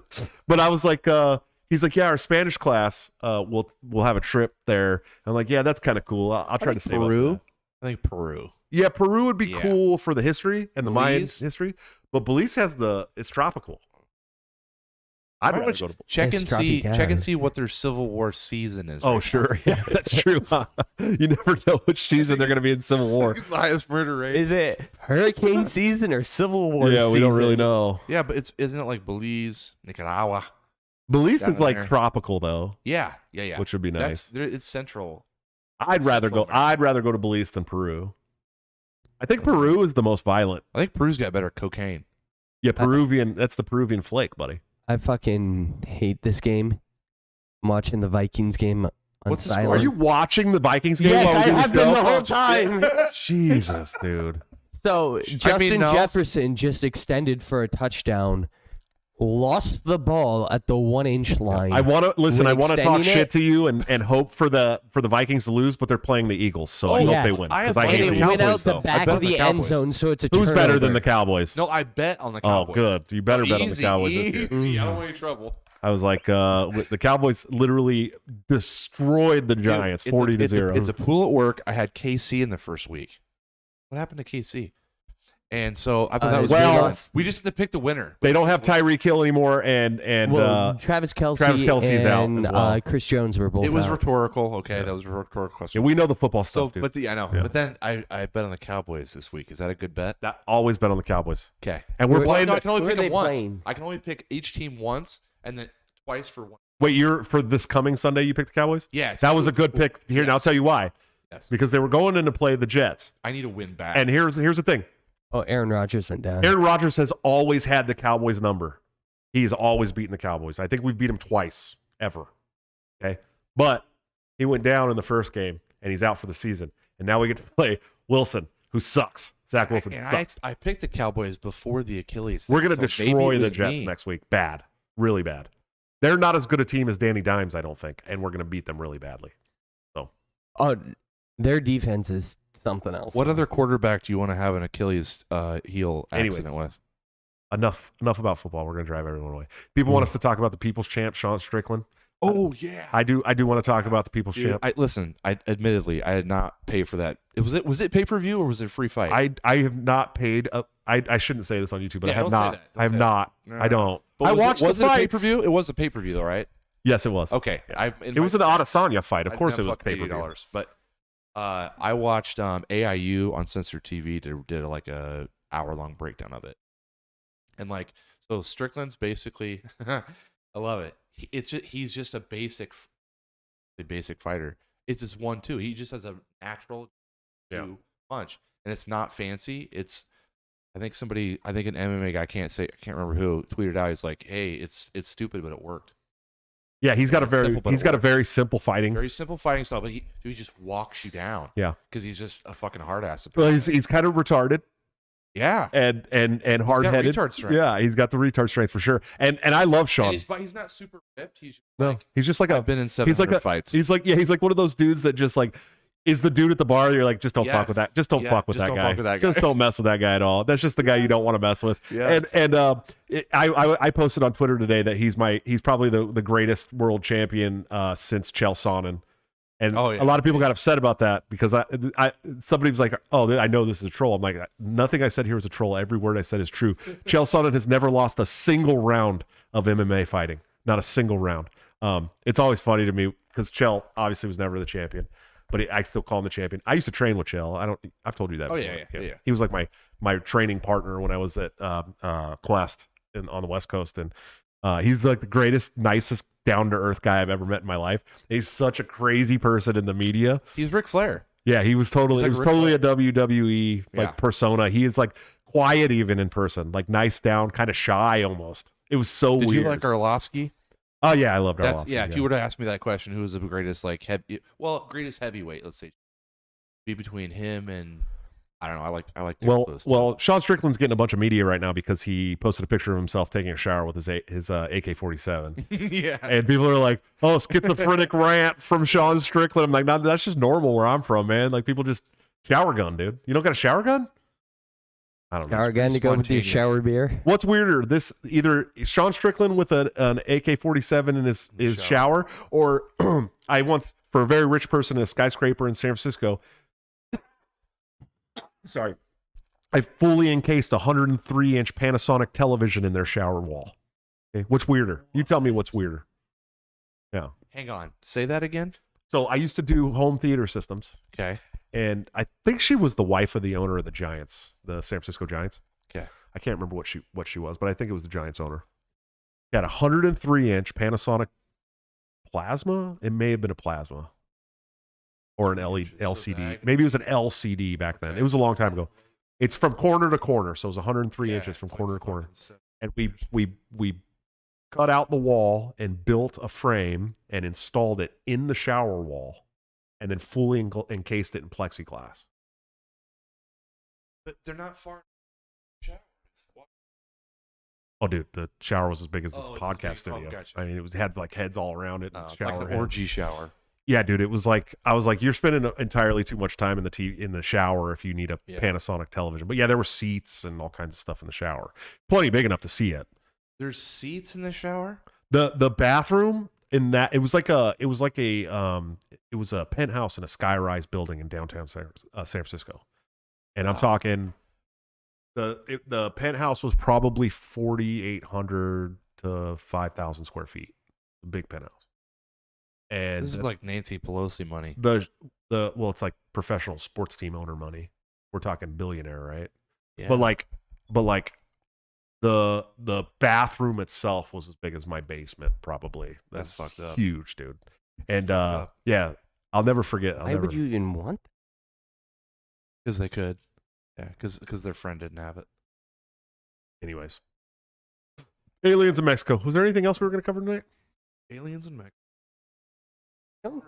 But I was like, "He's like, yeah, our Spanish class, we'll have a trip there." And I'm like, "Yeah, that's kind of cool. I'll try to save up for Peru. that." I think Peru. Yeah, Peru would be cool for the history and the Mayan Belize? history, but Belize it's tropical. I'd rather go to. Check It's and see what their Civil War season is. Oh, right sure, yeah, that's true. Huh? You never know which season they're going to be in Civil now. War. It's the highest murder rate. is it hurricane season or Civil War? Yeah, we don't really season? know. Yeah, but isn't it like Belize, Nicaragua? Belize Down is like there. tropical though, Yeah. which would be nice. It's central. I'd rather Central go to Belize than Peru. I think Peru is the most violent. I think Peru's got better cocaine. Yeah, that's the Peruvian flake, buddy. I fucking hate this game. I'm watching the Vikings game on What's the score? silent. Are you watching the Vikings game? Yes, while we I do have the been show? the whole time. Jesus, dude. So Justin no. Jefferson just extended for a touchdown, lost the ball at the 1-inch line. I want to listen. When I want to talk extending shit to you and hope for the Vikings to lose, but they're playing the Eagles, so I Oh, hope yeah. they win. I have 'cause I money hate and on the it the went Cowboys, out though. the I back bet of the the end Cowboys. zone, so it's a Who's turnover. better than the Cowboys? No, I bet on the Oh, Cowboys. good. You better bet on the Cowboys this year. Easy. I don't want any trouble. I was like, the Cowboys literally destroyed the Giants, Dude, 40-0. It's a pool at work. I had KC in the first week. What happened to KC? And so I thought that was well, good. We just had to pick the winner. They don't have Tyreek Hill anymore, and Travis Kelce Kelce's out and as well. Chris Jones were both It was out. rhetorical. Okay, that was a rhetorical yeah, question. we know the football So, stuff, dude. but I know. Yeah. But then I bet on the Cowboys this week. Is that a good bet? That always bet on the Cowboys. Okay. And we're Well, playing. no, I can only who pick are them they once. playing? I can only pick each team once, and then twice for one. Wait, you're for this coming Sunday? You picked the Cowboys. Yeah, it's That was a it's good cool. pick. Here, and I'll Yes. tell you why. Yes. Because they were going in to play the Jets, I need to win back. and here's the thing: Oh, Aaron Rodgers went down. Aaron Rodgers has always had the Cowboys number. He's always beaten the Cowboys. I think we've beat him twice ever. Okay, but he went down in the first game and he's out for the season. And now we get to play Wilson, who sucks. Zach Wilson sucks. I picked the Cowboys before the Achilles. We're going to so maybe destroy it the was Jets me. next week. Bad. Really bad. They're not as good a team as Danny Dimes, I don't think. And we're going to beat them really badly. Oh, their defense is something else. What other quarterback do you want to have an Achilles heel accident with? Enough about football. We're going to drive everyone away. People want us to talk about the People's Champ, Sean Strickland. Oh yeah, I do want to talk about the People's Champ. I admittedly I did not pay for that. Was it pay per view or was it free fight? I have not paid. I shouldn't say this on YouTube, but Yeah, I have don't say not. that. Don't I have say not. that. I don't. But I was watched was the it a fights. pay per view? It was a pay per view though, right? Yes, it was. Okay, It was an Adesanya fight. Of course, it was pay per view. $80. But I watched AIU on Censor TV did like a hour-long breakdown of it, and like so Strickland's basically, I love it. He's just a basic fighter. It's just 1-2. He just has a natural punch, and it's not fancy. It's I think an MMA guy I can't remember who tweeted out. He's like, hey, it's stupid, but it worked. Yeah, he's got a very simple fighting. Very simple fighting style, but he just walks you down. Yeah, because he's just a fucking hard ass. Well, he's kind of retarded. Yeah, and hard headed. Retard strength. Yeah, he's got the retard strength for sure. And I love Sean. But he's not super ripped. He's just like I've been in 700 fights. He's like one of those dudes that just like is the dude at the bar. You're like, just don't fuck with that. Just don't fuck with that guy. Just don't mess with that guy at all. That's just the guy you don't want to mess with. Yes. I posted on Twitter today that he's probably the greatest world champion since Chael Sonnen. And a lot of people got upset about that because somebody was like, oh, I know this is a troll. I'm like, nothing I said here is a troll. Every word I said is true. Chael Sonnen has never lost a single round of MMA fighting. Not a single round. It's always funny to me because Chael obviously was never the champion, but I still call him the champion. I used to train with Chael. I've told you that. Oh, before. yeah. He was like my training partner when I was at Quest on the West Coast. And he's like the greatest, nicest, down-to-earth guy I've ever met in my life. He's such a crazy person in the media. He's Ric Flair. Yeah, he was totally. Like it was totally a WWE persona. He is like quiet even in person, like nice down, kind of shy almost. It was so weird. Did you like Arlovsky? Oh yeah, I loved Arlovsky. Yeah, if you were to ask me that question, who was the greatest greatest heavyweight? Let's say be between him and I don't know. I like. Well, Sean Strickland's getting a bunch of media right now because he posted a picture of himself taking a shower with his AK-47. Yeah, and people are like, "Oh, schizophrenic rant from Sean Strickland." I'm like, "No, that's just normal where I'm from, man. Like people just shower gun, dude. You don't got a shower gun? I don't know. Shower gun to go with your shower beer. What's weirder? This either Sean Strickland with an AK-47 in his shower, or I once for a very rich person in a skyscraper in San Francisco. Sorry, I fully encased a 103-inch Panasonic television in their shower wall. Okay, what's weirder? You tell me what's weirder. Yeah. Hang on. Say that again. So I used to do home theater systems. Okay. And I think she was the wife of the owner of the Giants, the San Francisco Giants. Okay. I can't remember what she was, but I think it was the Giants owner. She had a 103-inch Panasonic plasma. It may have been a plasma. Or an LCD. Maybe it was an LCD back then. It was a long time ago. It's from corner to corner, so it was 103 inches from corner to corner. And we cut out the wall and built a frame and installed it in the shower wall, and then fully encased it in plexiglass. But they're not far. Oh, dude, the shower was as big as this it's podcast big. studio. Oh, gotcha. I mean, it had like heads all around it. It's like an orgy shower. Yeah, dude, it was like I was like, you're spending entirely too much time in the shower if you need a Panasonic television. But yeah, there were seats and all kinds of stuff in the shower, plenty big enough to see it. There's seats in the shower. The bathroom in that it was a penthouse in a skyrise building in downtown San Francisco, and I'm talking the penthouse was probably 4,800 to 5,000 square feet, a big penthouse. And this is like Nancy Pelosi money. It's like professional sports team owner money. We're talking billionaire, right? Yeah. But like the bathroom itself was as big as my basement, probably. That's fucked up. Huge, dude. And yeah, I'll never forget. Why would you even want that? Because they could. Yeah, because their friend didn't have it. Anyways. Aliens in Mexico. Was there anything else we were going to cover tonight? Aliens in Mexico.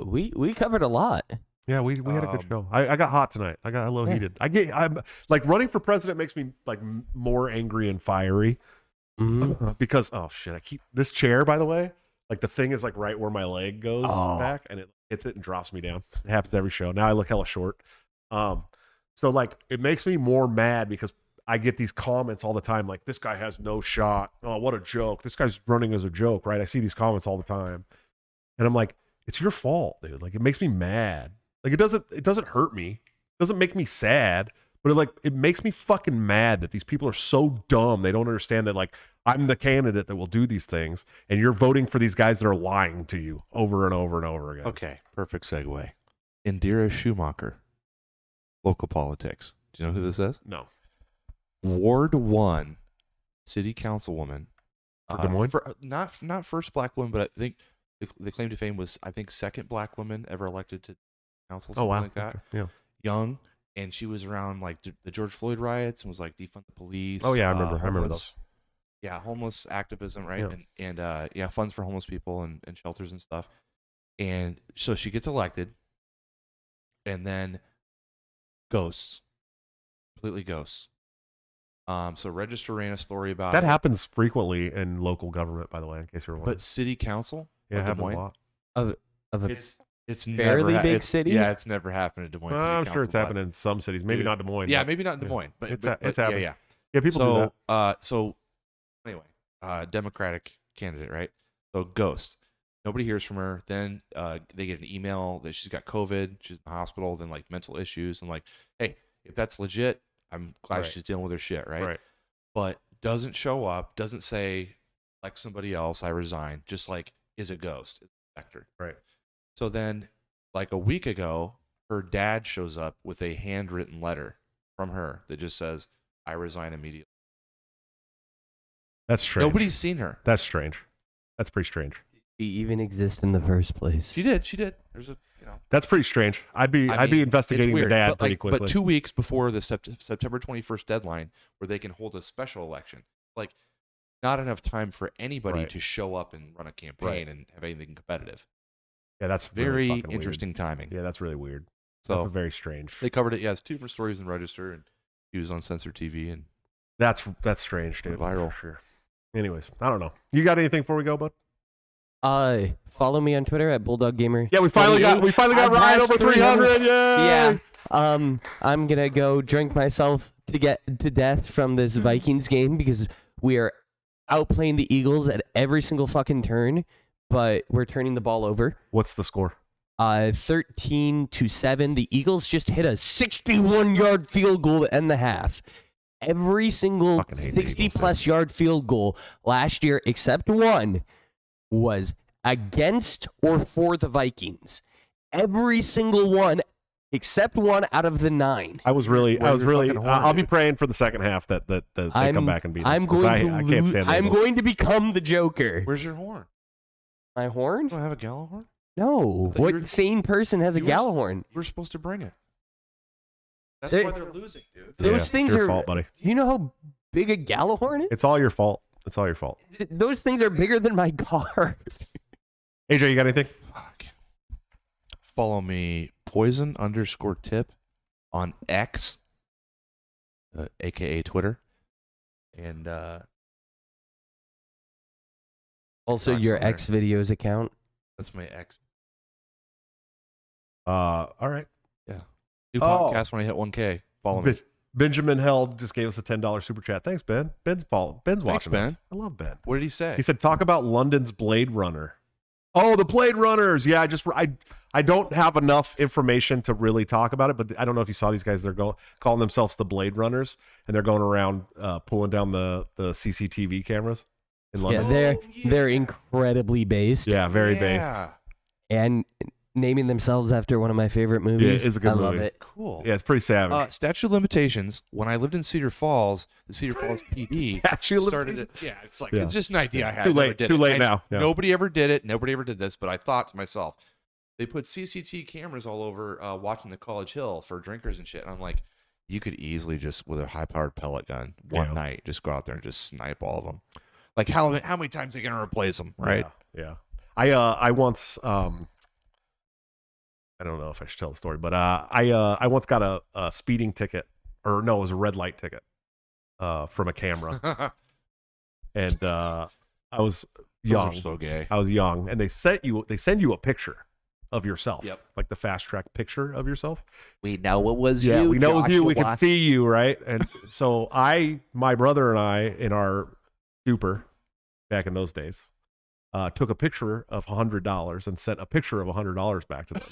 We covered a lot. Yeah, we had a good show. I got hot tonight. I got a little heated. I'm like, running for president makes me like more angry and fiery because oh shit, I keep this chair, by the way, like the thing is like right where my leg goes back, and it hits it and drops me down. It happens every show. Now I look hella short. So like it makes me more mad because I get these comments all the time like, this guy has no shot. Oh, what a joke. This guy's running as a joke, right? I see these comments all the time. And I'm like, it's your fault, dude. Like, it makes me mad. Like, it doesn't hurt me. It doesn't make me sad, but it makes me fucking mad that these people are so dumb. They don't understand that, like, I'm the candidate that will do these things, and you're voting for these guys that are lying to you over and over and over again. Okay, perfect segue. Indira Schumacher, local politics. Do you know who this is? No. Ward 1 city councilwoman. For Des Moines? Not first black woman, but I think the claim to fame was, I think, second black woman ever elected to council, something like that. Okay. Yeah. Young, and she was around like the George Floyd riots and was like, defund the police. Oh yeah, I remember those. Yeah, homeless activism, right? Yeah. And funds for homeless people and shelters and stuff. And so she gets elected, and then ghosts, completely ghosts. So Register ran a story about that happens frequently in local government, by the way, in case you're wondering. But city council, yeah, it happens a lot. Of a it's fairly never big city. Yeah, it's never happened in Des Moines. I'm sure it's happened in some cities, maybe not Des Moines. Yeah, but, maybe not in Des Moines, but it's but happened. Yeah. Yeah, people do that. So anyway, Democratic candidate, right? So ghost. Nobody hears from her. Then they get an email that she's got COVID. She's in the hospital. Then like mental issues. I'm like, hey, if that's legit, I'm glad she's dealing with her shit, right? Right. But doesn't show up. Doesn't say like somebody else. I resign. Just like is a ghost. Is a specter. Right. So then, like a week ago, her dad shows up with a handwritten letter from her that just says, "I resign immediately." That's strange. Nobody's seen her. That's strange. That's pretty strange. She even exist in the first place. She did. There's a, That's pretty strange. I'd be investigating the dad pretty quickly. But 2 weeks before the September 21st deadline, where they can hold a special election, like not enough time for anybody to show up and run a campaign and have anything competitive. Yeah, that's very really interesting timing. Yeah, that's really weird. So that's very strange. They covered it. Yeah, it's 2 different stories in Register, and he was on Censored TV, and that's strange, dude. Viral. For sure. Anyways, I don't know. You got anything before we go, bud? Follow me on Twitter at Bulldog Gamer. Yeah, we finally got Ryan over 300. Yeah. I'm gonna go drink myself to death from this Vikings game because we are outplaying the Eagles at every single fucking turn, but we're turning the ball over. What's the score? 13-7. The Eagles just hit a 61-yard field goal to end the half. Every single 60-plus yard field goal last year, except one, was against or for the Vikings. Every single one, except one out of the 9. I'll be praying for the second half that they come back and beat them. I can't stand I'm going to become the Joker. Where's your horn? My horn? You don't have a Gallahorn? No. What sane person has a Gallahorn? We're supposed to bring it. That's why they're losing, dude. Those things it's your are. fault, buddy. Do you know how big a Gallahorn is? It's all your fault. It's all your fault. Those things are bigger than my car. AJ, you got anything? Fuck. Follow me, poison_tip on X, aka Twitter, and also your X videos account. That's my X. All right. Yeah. New podcast when I hit 1K. Follow me. Benjamin Held just gave us a $10 super chat. Thanks, Ben. Ben's watching. Thanks, Ben. I love Ben. What did he say? He said, "Talk about London's Blade Runner." Oh, the Blade Runners. Yeah, I don't have enough information to really talk about it, but I don't know if you saw these guys. They're calling themselves the Blade Runners, and they're going around pulling down the CCTV cameras in London. Yeah, they're incredibly based. Yeah, very based. And naming themselves after one of my favorite movies. Yeah, it's a good movie. I love it. Cool. Yeah, it's pretty savage. Statute of limitations. When I lived in Cedar Falls, the Cedar Falls PD started it. Yeah, it's like it's just an idea I had. Too late now. Yeah. Nobody ever did it. Nobody ever did this. But I thought to myself, they put CCTV cameras all over watching the College Hill for drinkers and shit. And I'm like, you could easily just with a high-powered pellet gun one night just go out there and just snipe all of them. Like how many times are they gonna replace them, right? Yeah. I once I don't know if I should tell the story, but I once got a speeding ticket, or no, it was a red light ticket from a camera, and I was young. Those are so gay. I was young, and they send you a picture of yourself, Yep. like the fast track picture of yourself. We know it was Yeah, you. we know it was you. We Joshua. can see you, right? And so my brother and I, in our Super back in those days, took a picture of $100 and sent a picture of $100 back to them.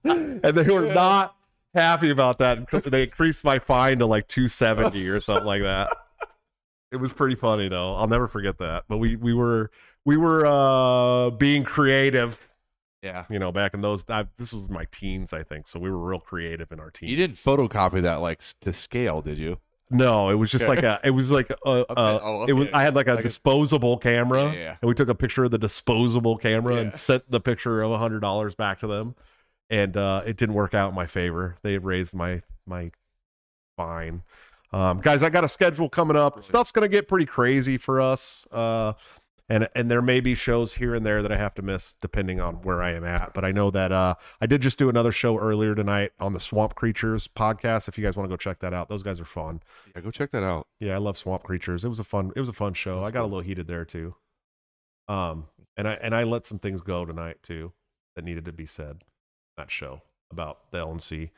And they were not happy about that. They increased my fine to like $270 or something like that. It was pretty funny though. I'll never forget that. But we were being creative. Yeah. You know, back in those, this was my teens, I think. So we were real creative in our teens. You didn't photocopy that like to scale, did you? No, it was just like it was like it was. I had like a disposable camera, Yeah. and we took a picture of the disposable camera Yeah. and sent the picture of $100 back to them, and it didn't work out in my favor. They raised my fine. Guys, I got a schedule coming up. Really? Stuff's gonna get pretty crazy for us. And there may be shows here and there that I have to miss depending on where I am at. But I know that I did just do another show earlier tonight on the Swamp Creatures podcast. If you guys want to go check that out, those guys are fun. Yeah, go check that out. Yeah, I love Swamp Creatures. It was a fun show. I got a little heated there too. And I let some things go tonight too that needed to be said. That show about the LNC.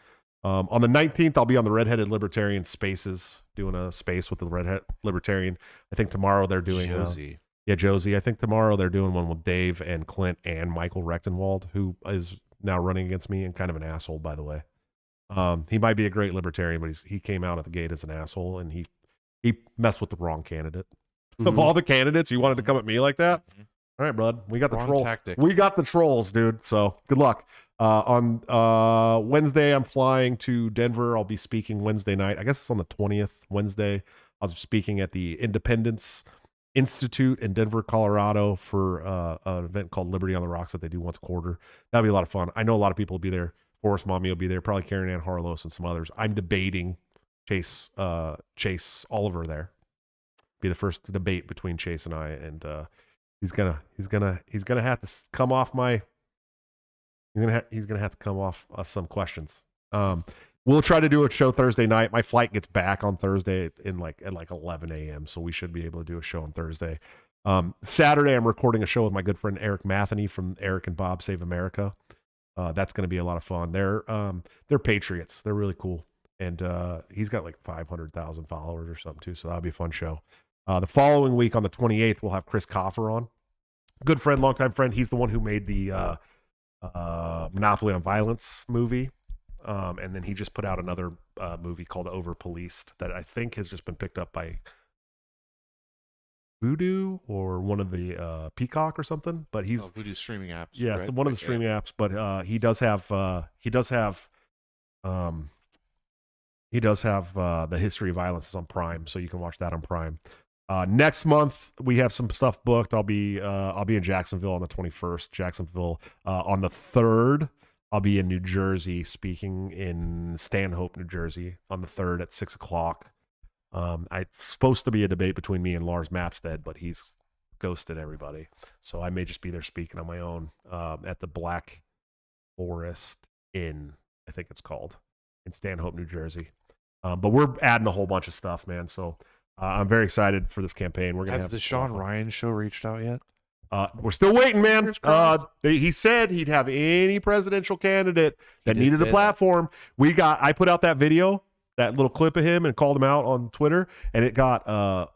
On the 19th, I'll be on the Redheaded Libertarian Spaces, doing a space with the Redhead Libertarian. I think tomorrow they're doing Josie. Josie. I think tomorrow they're doing one with Dave and Clint and Michael Rechtenwald, who is now running against me and kind of an asshole, by the way. He might be a great libertarian, but he came out at the gate as an asshole, and he messed with the wrong candidate. Of all the candidates, you wanted to come at me like that? All right, bud. We got the Wrong troll. tactic. We got the trolls, dude. So good luck. On Wednesday, I'm flying to Denver. I'll be speaking Wednesday night. I guess it's on the 20th, Wednesday. I was speaking at the Independence Institute in Denver, Colorado for an event called Liberty on the Rocks that they do once a quarter. That'll be a lot of fun. I know a lot of people will be there. Forrest Mommy will be there. Probably Karen Ann Harlos and some others. I'm debating Chase Oliver there. Be the first debate between Chase and I, and he's gonna have to come off my. He's gonna have to come off some questions. We'll try to do a show Thursday night. My flight gets back on Thursday at 11 a.m. So we should be able to do a show on Thursday. Saturday, I'm recording a show with my good friend Eric Matheny from Eric and Bob Save America. That's going to be a lot of fun. They're patriots. They're really cool, and he's got like 500,000 followers or something too. So that'll be a fun show. The following week on the 28th, we'll have Chris Coffer on. Good friend, longtime friend. He's the one who made the Monopoly on Violence movie. And then he just put out another movie called Over Policed that I think has just been picked up by Voodoo or one of the Peacock or something. But he's Voodoo streaming apps. yeah, right? one of the streaming apps. But he does have the History of Violence is on Prime, so you can watch that on Prime. Next month we have some stuff booked. I'll be in Jacksonville on the 21st. Jacksonville on the 3rd. I'll be in New Jersey speaking in Stanhope, New Jersey on the 3rd at 6:00. It's supposed to be a debate between me and Lars Mapstead, but he's ghosted everybody. So I may just be there speaking on my own at the Black Forest Inn, I think it's called, in Stanhope, New Jersey. But we're adding a whole bunch of stuff, man. So I'm very excited for this campaign. We're gonna Has have the Sean Ryan show reached out yet? we're still waiting, man. He said he'd have any presidential candidate that needed a platform. I put out that video, that little clip of him, and called him out on Twitter, and it got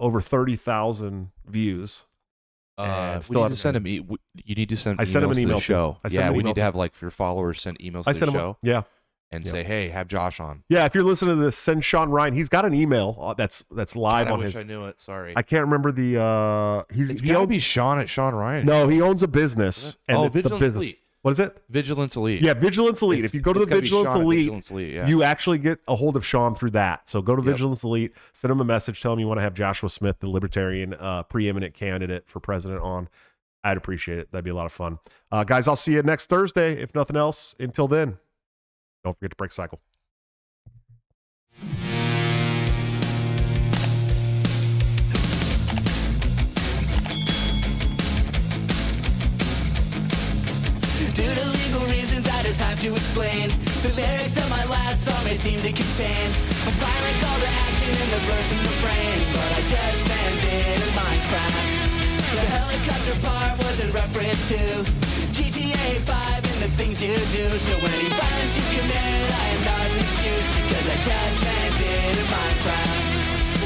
over 30,000 views. We need to send him. You need to send. I sent him an email to the show. Yeah, we need to have like your followers send emails to the show. Yeah. And say, hey, have Josh on. Yeah, if you're listening to this, send Sean Ryan. He's got an email that's live on his. I knew it. Sorry. I can't remember the. It's got to be Sean at Sean Ryan. No, he owns a business. And Vigilance Elite. What is it? Vigilance Elite. Yeah, Vigilance Elite. If you go to the Vigilance Elite, yeah. you actually get a hold of Sean through that. So go to Vigilance Elite, send him a message, tell him you want to have Joshua Smith, the Libertarian preeminent candidate for president, on. I'd appreciate it. That'd be a lot of fun. Guys, I'll see you next Thursday. If nothing else, until then, don't forget to break cycle. to explain. The lyrics of my last song may seem to contain a violent call to action in the verse and refrain, but I just meant it in Minecraft. The helicopter part was in reference to GTA 5 and the things you do. So any violence you commit, I am not an excuse, because I just meant it in Minecraft.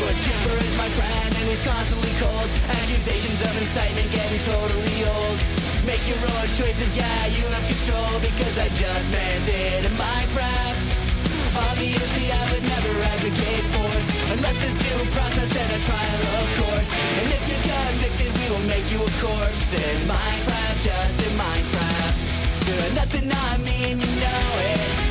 But Chipper is my friend and he's constantly cold. Accusations of incitement getting totally old. Make your own choices, yeah, you have control, because I just meant it in Minecraft. Obviously I would never advocate force, unless there's due process and a trial, of course. And if you're convicted, we will make you a corpse in Minecraft, just in Minecraft. Nothing I mean, you know it.